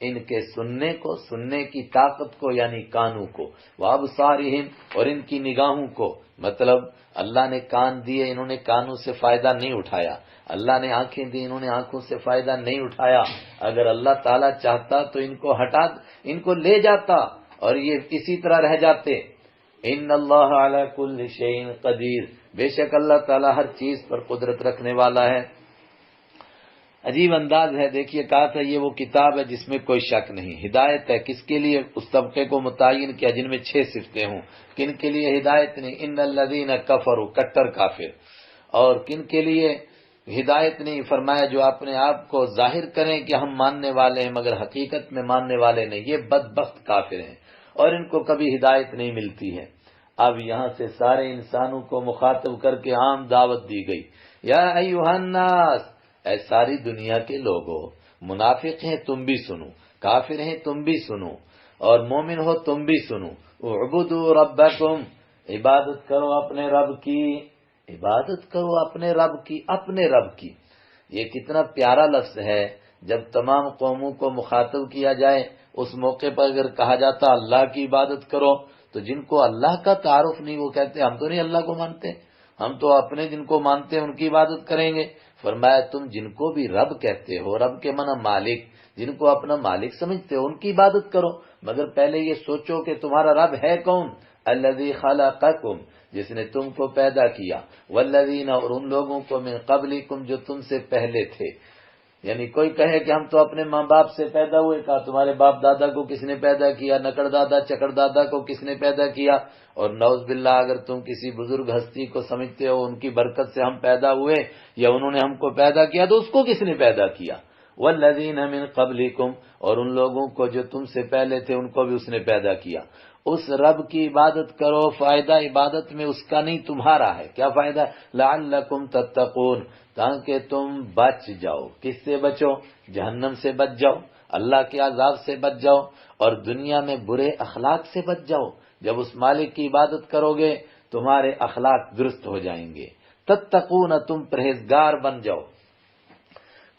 ان کے سننے کو، سننے کی طاقت کو، یعنی کانوں کو، وابصارہم اور ان کی نگاہوں کو، مطلب اللہ نے کان دیے، انہوں نے کانوں سے فائدہ نہیں اٹھایا، اللہ نے آنکھیں دی، انہوں نے آنکھوں سے فائدہ نہیں اٹھایا، اگر اللہ تعالیٰ چاہتا تو ان کو ہٹا، ان کو لے جاتا اور یہ اسی طرح رہ جاتے۔ ان اللہ علی کل شیء قدیر، بے شک اللہ تعالیٰ ہر چیز پر قدرت رکھنے والا ہے۔ عجیب انداز ہے، دیکھیے کہا تھا یہ وہ کتاب ہے جس میں کوئی شک نہیں، ہدایت ہے کس کے لیے؟ اس طبقے کو متعین کیا جن میں 6 صفتیں ہوں، کن کے لیے ہدایت نہیں؟ ان الذین کفروا، کٹر کافر، اور کن کے لیے ہدایت نہیں؟ فرمایا جو اپنے آپ کو ظاہر کریں کہ ہم ماننے والے ہیں مگر حقیقت میں ماننے والے نہیں، یہ بدبخت کافر ہیں اور ان کو کبھی ہدایت نہیں ملتی ہے۔ اب یہاں سے سارے انسانوں کو مخاطب کر کے عام دعوت دی گئی، یا ایھا الناس، اے ساری دنیا کے لوگو، منافق ہیں تم بھی سنو، کافر ہیں تم بھی سنو، اور مومن ہو تم بھی سنو، اعبدوا ربکم، عبادت کرو اپنے رب کی، عبادت کرو اپنے رب کی، اپنے رب کی۔ یہ کتنا پیارا لفظ ہے، جب تمام قوموں کو مخاطب کیا جائے، اس موقع پر اگر کہا جاتا اللہ کی عبادت کرو، تو جن کو اللہ کا تعارف نہیں وہ کہتے ہم تو نہیں اللہ کو مانتے، ہم تو اپنے جن کو مانتے ہیں ان کی عبادت کریں گے۔ فرمایا تم جن کو بھی رب کہتے ہو، رب کے معنی مالک، جن کو اپنا مالک سمجھتے ہو ان کی عبادت کرو، مگر پہلے یہ سوچو کہ تمہارا رب ہے کون؟ الذی خلقکم، جس نے تم کو پیدا کیا، والذین، اور ان لوگوں کو، من قبلکم، جو تم سے پہلے تھے۔ یعنی کوئی کہے کہ ہم تو اپنے ماں باپ سے پیدا ہوئے، کہا تمہارے باپ دادا کو کس نے پیدا کیا، نکڑ دادا چکڑ دادا کو کس نے پیدا کیا؟ اور نعوذ باللہ اگر تم کسی بزرگ ہستی کو سمجھتے ہو ان کی برکت سے ہم پیدا ہوئے یا انہوں نے ہم کو پیدا کیا، تو اس کو کس نے پیدا کیا؟ والذین من قبلکم، اور ان لوگوں کو جو تم سے پہلے تھے ان کو بھی اس نے پیدا کیا۔ اس رب کی عبادت کرو، فائدہ عبادت میں اس کا نہیں تمہارا ہے۔ کیا فائدہ ہے؟ لعلکم تتقون، تاکہ تم بچ جاؤ۔ کس سے بچو؟ جہنم سے بچ جاؤ، اللہ کے عذاب سے بچ جاؤ، اور دنیا میں برے اخلاق سے بچ جاؤ۔ جب اس مالک کی عبادت کرو گے تمہارے اخلاق درست ہو جائیں گے۔ تتقون، تم پرہیزگار بن جاؤ۔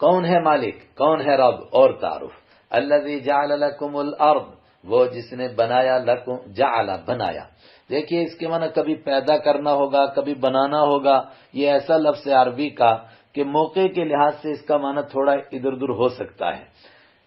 کون ہے مالک؟ کون ہے رب؟ اور تعارف، الذی جعل لکم الارض، وہ جس نے بنایا، لکم جعل، بنایا۔ دیکھیے اس کے معنی کبھی پیدا کرنا ہوگا، کبھی بنانا ہوگا۔ یہ ایسا لفظ ہے عربی کا کہ موقع کے لحاظ سے اس کا معنی تھوڑا ادھر ادھر ہو سکتا ہے،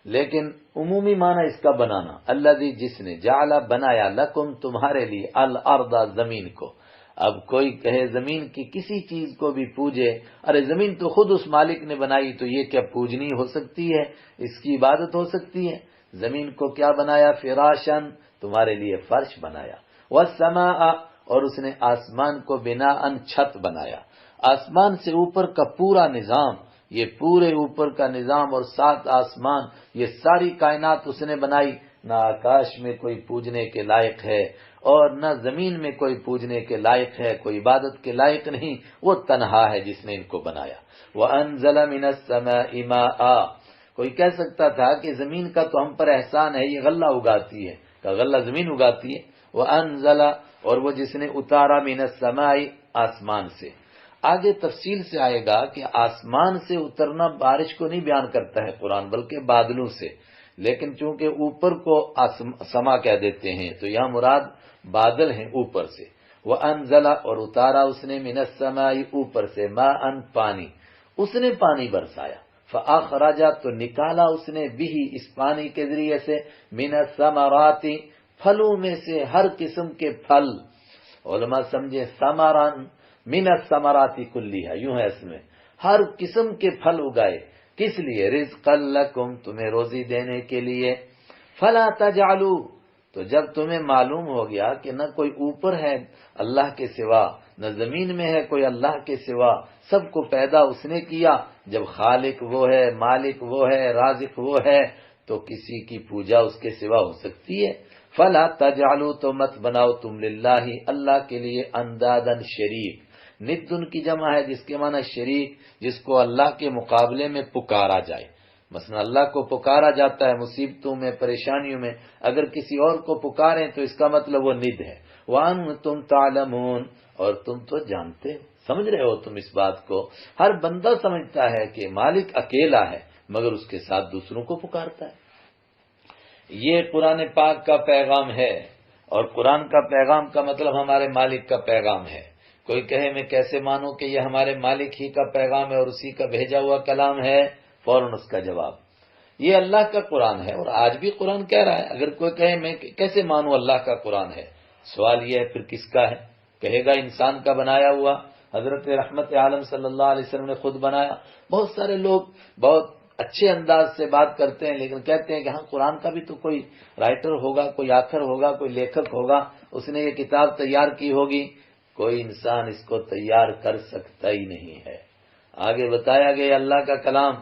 لیکن عمومی معنی اس کا بنانا۔ الذی، جس نے، جعل، بنایا، لکم، تمہارے لیے، الارض، زمین کو۔ اب کوئی کہے زمین کی کسی چیز کو بھی پوجے، ارے زمین تو خود اس مالک نے بنائی، تو یہ کیا پوجنی ہو سکتی ہے؟ اس کی عبادت ہو سکتی ہے؟ زمین کو کیا بنایا؟ فراشن، تمہارے لیے فرش بنایا، والسماء، اور اس نے آسمان کو بناءً، چھت بنایا۔ آسمان سے اوپر کا پورا نظام، یہ پورے اوپر کا نظام اور 7 آسمان، یہ ساری کائنات اس نے بنائی۔ نہ آکاش میں کوئی پوجنے کے لائق ہے اور نہ زمین میں کوئی پوجنے کے لائق ہے، کوئی عبادت کے لائق نہیں، وہ تنہا ہے جس نے ان کو بنایا۔ وَأَنزَلَ مِنَ السَّمَاءِ مَاءً، کوئی کہہ سکتا تھا کہ زمین کا تو ہم پر احسان ہے، یہ غلہ اگاتی ہے، کہ غلہ زمین اگاتی ہے۔ وَأَنزَلَ، اور وہ جس نے اتارا، مِنَ السَّمَاءِ، آسمان سے۔ آگے تفصیل سے آئے گا کہ آسمان سے اترنا بارش کو نہیں بیان کرتا ہے قرآن، بلکہ بادلوں سے، لیکن چونکہ اوپر کو سما کہہ دیتے ہیں تو یہاں مراد بادل ہیں اوپر سے۔ وَأَنزَلَ، اور اتارا اس نے، مِنَ السَّمَاءِ، اوپر سے، مَاءً، پانی، اس نے پانی برسایا۔ فَأَخْرَجَ، تو نکالا اس نے، بِهِ، اس پانی کے ذریعے سے، مِنَ الثَّمَرَاتِ، پھلوں میں سے، ہر قسم کے پھل۔ علماء سمجھے ثمرًا من الثمرات کلیھا، یوں ہے اس میں ہر قسم کے پھل اگائے، کس لیے؟ رزقا لکم، تمہیں روزی دینے کے لیے۔ فلا تجعلوا، تو جب تمہیں معلوم ہو گیا کہ نہ کوئی اوپر ہے اللہ کے سوا، نہ زمین میں ہے کوئی اللہ کے سوا، سب کو پیدا اس نے کیا، جب خالق وہ ہے، مالک وہ ہے، رازق وہ ہے، تو کسی کی پوجا اس کے سوا ہو سکتی ہے؟ فلا تجعلوا، تو مت بناؤ تم، للہ، اللہ کے لیے، اندادن، شریک۔ ندن کی جمع ہے جس کے معنی شریک، جس کو اللہ کے مقابلے میں پکارا جائے۔ مثلا اللہ کو پکارا جاتا ہے مصیبتوں میں، پریشانیوں میں، اگر کسی اور کو پکاریں تو اس کا مطلب وہ ند ہے۔ وَأَنْتُمْ تَعْلَمُونَ، اور تم تو جانتے ہو، سمجھ رہے ہو تم اس بات کو۔ ہر بندہ سمجھتا ہے کہ مالک اکیلا ہے، مگر اس کے ساتھ دوسروں کو پکارتا ہے۔ یہ قرآن پاک کا پیغام ہے، اور قرآن کا پیغام کا مطلب ہمارے مالک کا پیغام ہے۔ کوئی کہے میں کیسے مانوں کہ یہ ہمارے مالک ہی کا پیغام ہے اور اسی کا بھیجا ہوا کلام ہے؟ فوراً اس کا جواب، یہ اللہ کا قرآن ہے، اور آج بھی قرآن کہہ رہا ہے۔ اگر کوئی کہے میں کیسے مانوں اللہ کا قرآن ہے، سوال یہ ہے پھر کس کا ہے؟ کہے گا انسان کا بنایا ہوا، حضرت رحمت عالم صلی اللہ علیہ وسلم نے خود بنایا۔ بہت سارے لوگ بہت اچھے انداز سے بات کرتے ہیں، لیکن کہتے ہیں کہ ہاں قرآن کا بھی تو کوئی رائٹر ہوگا، کوئی آتھر ہوگا، کوئی لیکھک ہوگا، اس نے یہ کتاب تیار کی ہوگی۔ کوئی انسان اس کو تیار کر سکتا ہی نہیں ہے۔ آگے بتایا گیا اللہ کا کلام،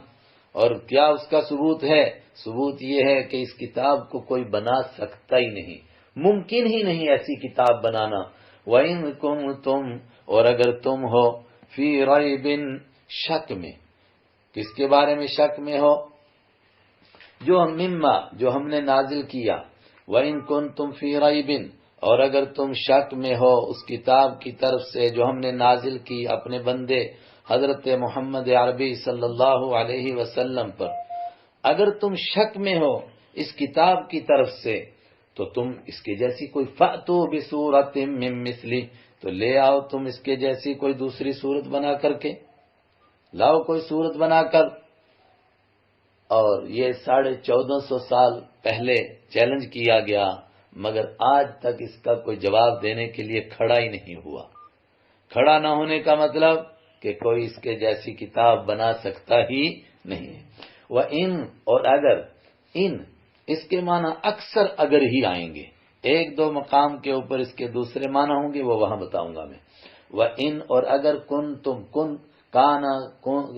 اور کیا اس کا ثبوت ہے؟ ثبوت یہ ہے کہ اس کتاب کو کوئی بنا سکتا ہی نہیں، ممکن ہی نہیں ایسی کتاب بنانا۔ وَإِن كُنتُمْ، اور اگر تم ہو، فی ریب، شک میں، کس کے بارے میں شک میں ہو؟ جو ہم نے نازل کیا۔ وَإِن كُنتُمْ فِي رَيْبٍ، اور اگر تم شک میں ہو اس کتاب کی طرف سے جو ہم نے نازل کی اپنے بندے حضرت محمد عربی صلی اللہ علیہ وسلم پر، اگر تم شک میں ہو اس کتاب کی طرف سے، تو تم اس کے جیسی کوئی فَأْتُوا بِسُورَةٍ مِّن مِّثْلِهِ، تو لے آؤ تم اس کے جیسی کوئی دوسری صورت بنا کر کے، لاؤ کوئی صورت بنا کر۔ اور یہ 1450 سال پہلے چیلنج کیا گیا، مگر آج تک اس کا کوئی جواب دینے کے لیے کھڑا ہی نہیں ہوا۔ کھڑا نہ ہونے کا مطلب کہ کوئی اس کے جیسی کتاب بنا سکتا ہی نہیں ہے۔ وَإِن، اور اگر، ان اس کے معنی اکثر اگر ہی آئیں گے، ایک دو مقام کے اوپر اس کے دوسرے معنی ہوں گے، وہ وہاں بتاؤں گا میں۔ وَإِن، اور اگر کن تم، کن کانا،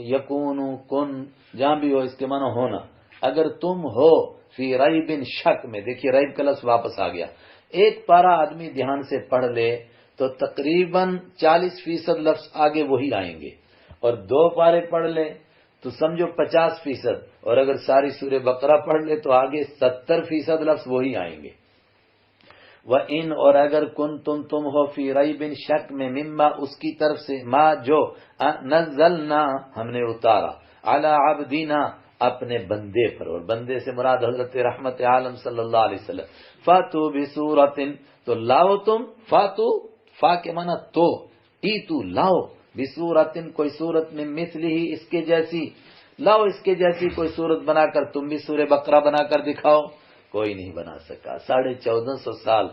یکون، کن جہاں بھی ہو اس کے معنی ہونا، اگر تم ہو فی ریب، شک میں، دیکھیے ریب کا لفظ واپس آ گیا۔ ایک پارا آدمی دھیان سے پڑھ لے تو تقریباً 40% لفظ آگے وہی آئیں گے، اور 2 پارے پڑھ لے تو سمجھو 50%، اور اگر ساری سورہ بقرہ پڑھ لے تو آگے 70% لفظ وہی آئیں گے۔ وَإِن، اور اگر کن تم ہو فی ریب، شک میں، مما اس کی طرف سے، ما جو، نزلنا ہم نے اتارا، علی عبدینا اپنے بندے پر، اور بندے سے مراد حضرت رحمت عالم صلی اللہ علیہ وسلم، فاتو بسورۃ، تو لاؤ تم، فاتو، فا کے معنی تو، ایتو لاؤ، بسورۃ کوئی صورت، میں مثلی ہی اس کے جیسی، لاؤ اس کے جیسی کوئی صورت بنا کر، تم بھی سورہ بقرہ بنا کر دکھاؤ۔ کوئی نہیں بنا سکا۔ 1450 سال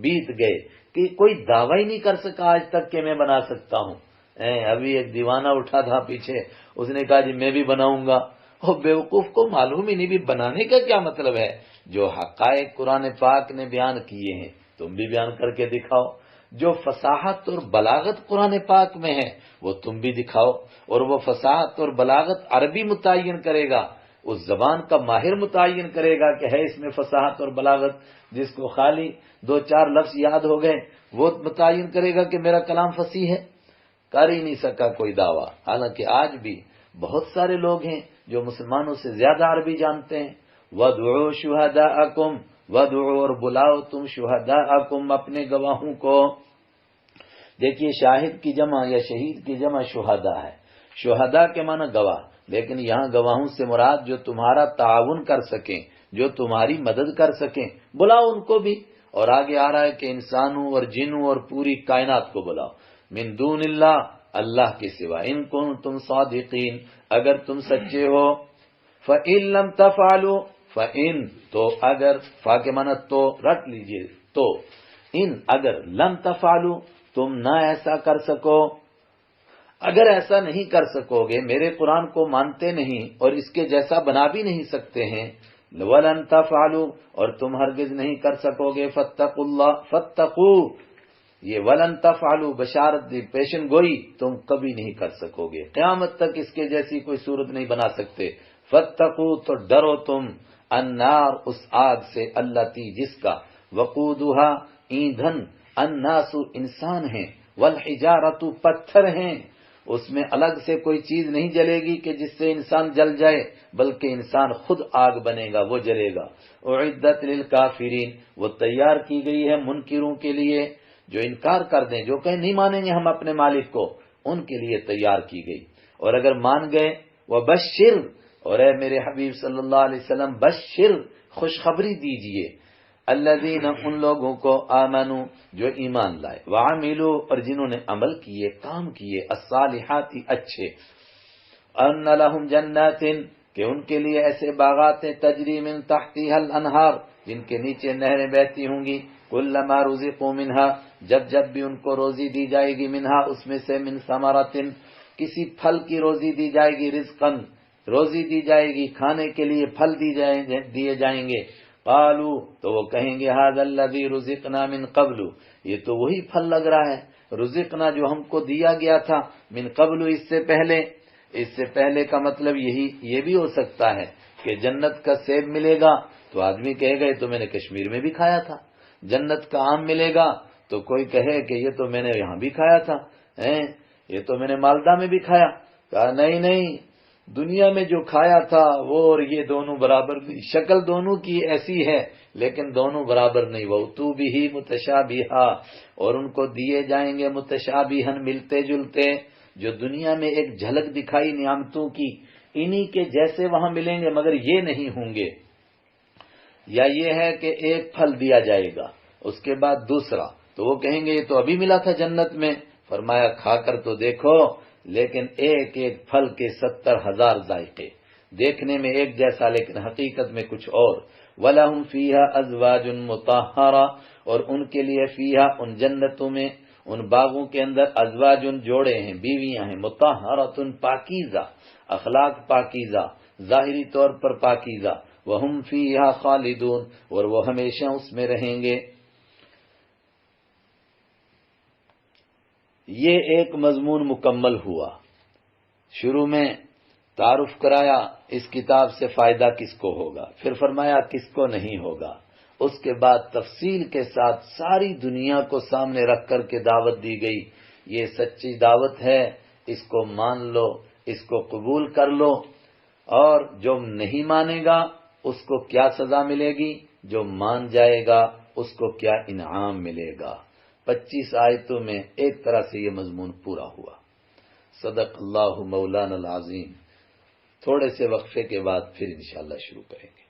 بیت گئے کہ کوئی دعویٰ ہی نہیں کر سکا آج تک کہ میں بنا سکتا ہوں۔ ابھی ایک دیوانہ اٹھا تھا پیچھے، اس نے کہا جی میں بھی بناؤں گا۔ اور بیوقوف کو معلوم ہی نہیں بھی بنانے کا کیا مطلب ہے۔ جو حقائق قرآن پاک نے بیان کیے ہیں تم بھی بیان کر کے دکھاؤ، جو فصاحت اور بلاغت قرآن پاک میں ہے وہ تم بھی دکھاؤ، اور وہ فصاحت اور بلاغت عربی متعین کرے گا، اس زبان کا ماہر متعین کرے گا کہ ہے اس میں فصاحت اور بلاغت۔ جس کو خالی 2-4 لفظ یاد ہو گئے وہ متعین کرے گا کہ میرا کلام فصیح ہے۔ کر ہی نہیں سکا کوئی دعویٰ، حالانکہ آج بھی بہت سارے لوگ ہیں جو مسلمانوں سے زیادہ عربی جانتے ہیں۔ وَادْعُوا شُهَدَاءَكُمْ، وَادْعُوا، اور بلاؤ تم، شہداءکم اپنے گواہوں کو۔ دیکھیے شاہد کی جمع یا شہید کی جمع شہداء ہے، شہداء کے معنی گواہ، لیکن یہاں گواہوں سے مراد جو تمہارا تعاون کر سکیں، جو تمہاری مدد کر سکیں، بلاؤ ان کو بھی۔ اور آگے آ رہا ہے کہ انسانوں اور جنوں اور پوری کائنات کو بلاؤ، من دون اللہ، اللہ کے سوا، ان کنتم صادقین، اگر تم سچے ہو۔ فَإِن لَمْ تَفْعَلُوا، فَإِن تو اگر، فا کے معنی تو رٹ لیجئے، تو ان اگر، لم تفعلوا تم نہ ایسا کر سکو، اگر ایسا نہیں کر سکو گے، میرے قرآن کو مانتے نہیں اور اس کے جیسا بنا بھی نہیں سکتے ہیں، وَلَن تَفْعَلُوا، اور تم ہرگز نہیں کر سکو گے، فَاتَّقُوا اللَّهَ، فَاتَّقُوا، یہ وَلَن تَفْعَلُوا بشارت دی، پیشن گوئی، تم کبھی نہیں کر سکو گے، قیامت تک اس کے جیسی کوئی صورت نہیں بنا سکتے۔ فَاتَّقُوا، تو ڈرو تم، النار، اس آگ سے، التی، جس کا، وقودها، ایندھن، الناس، انسان ہیں، والحجارۃ، پتھر ہیں، اس میں الگ سے کوئی چیز نہیں جلے گی کہ جس سے انسان جل جائے، بلکہ انسان خود آگ بنے گا، وہ جلے گا۔ اعدت للکافرین، وہ تیار کی گئی ہے منکروں کے لیے، جو انکار کر دیں، جو کہیں نہیں مانیں گے ہم اپنے مالک کو، ان کے لیے تیار کی گئی۔ اور اگر مان گئے، وبشر، اور اے میرے حبیب صلی اللہ علیہ وسلم، بشر، خوشخبری دیجئے، الذین، ان لوگوں کو، آمنوا، جو ایمان لائے، وعملوا، اور جنہوں نے عمل کیے، کام کیے، الصالحات، اچھے، ان لہم جنات، کہ ان کے لیے ایسے باغات ہیں، تجری من تحتها الانہار، جن کے نیچے نہریں بہتی ہوں گی، کلما رزقوا منہا، جب جب بھی ان کو روزی دی جائے گی، منہا، اس میں سے، من ثمرۃ، کسی پھل کی روزی دی جائے گی، رزقن، روزی دی جائے گی، کھانے کے لیے پھل دیے جائیں گے، قالوا، تو وہ کہیں گے، ھذا الذی رزقنا من قبل، یہ تو وہی پھل لگ رہا ہے، رزقنا، جو ہم کو دیا گیا تھا، من قبل، اس سے پہلے۔ اس سے پہلے کا مطلب یہ بھی ہو سکتا ہے کہ جنت کا سیب ملے گا تو آدمی کہے گا یہ تو میں نے کشمیر میں بھی کھایا تھا، جنت کا آم ملے گا تو کوئی کہے کہ یہ تو میں نے یہاں بھی کھایا تھا، یہ تو میں نے مالدہ میں بھی کھایا۔ کہا نہیں، دنیا میں جو کھایا تھا وہ اور یہ دونوں برابر نہیں، شکل دونوں کی ایسی ہے لیکن دونوں برابر نہیں۔ وَأُتُوا بِهِ مُتَشَابِهًا، اور ان کو دیے جائیں گے متشابہن، ملتے جلتے، جو دنیا میں ایک جھلک دکھائی نعمتوں کی، انہی کے جیسے وہاں ملیں گے مگر یہ نہیں ہوں گے۔ یا یہ ہے کہ ایک پھل دیا جائے گا، اس کے بعد دوسرا، تو وہ کہیں گے یہ تو ابھی ملا تھا جنت میں. فرمایا کھا کر تو دیکھو، لیکن ایک ایک پھل کے 70,000 ذائقے، دیکھنے میں ایک جیسا لیکن حقیقت میں کچھ اور. وَلَهُمْ فِيهَا أَزْوَاجٌ مُطَهَّرَةٌ، اور ان کے لیے فیہا ان جنتوں میں، ان باغوں کے اندر، ازواجن جوڑے ہیں، بیویاں ہیں، مطہرۃ پاکیزہ، اخلاق پاکیزہ، ظاہری طور پر پاکیزہ، وہم فیہا خالدون، اور وہ ہمیشہ اس میں رہیں گے. یہ ایک مضمون مکمل ہوا. شروع میں تعارف کرایا اس کتاب سے فائدہ کس کو ہوگا، پھر فرمایا کس کو نہیں ہوگا. اس کے بعد تفصیل کے ساتھ ساری دنیا کو سامنے رکھ کر کے دعوت دی گئی. یہ سچی دعوت ہے، اس کو مان لو، اس کو قبول کر لو، اور جو نہیں مانے گا اس کو کیا سزا ملے گی، جو مان جائے گا اس کو کیا انعام ملے گا. 25 آیتوں میں ایک طرح سے یہ مضمون پورا ہوا. صدق اللہ مولانا العظیم. تھوڑے سے وقفے کے بعد پھر انشاءاللہ شروع کریں گے.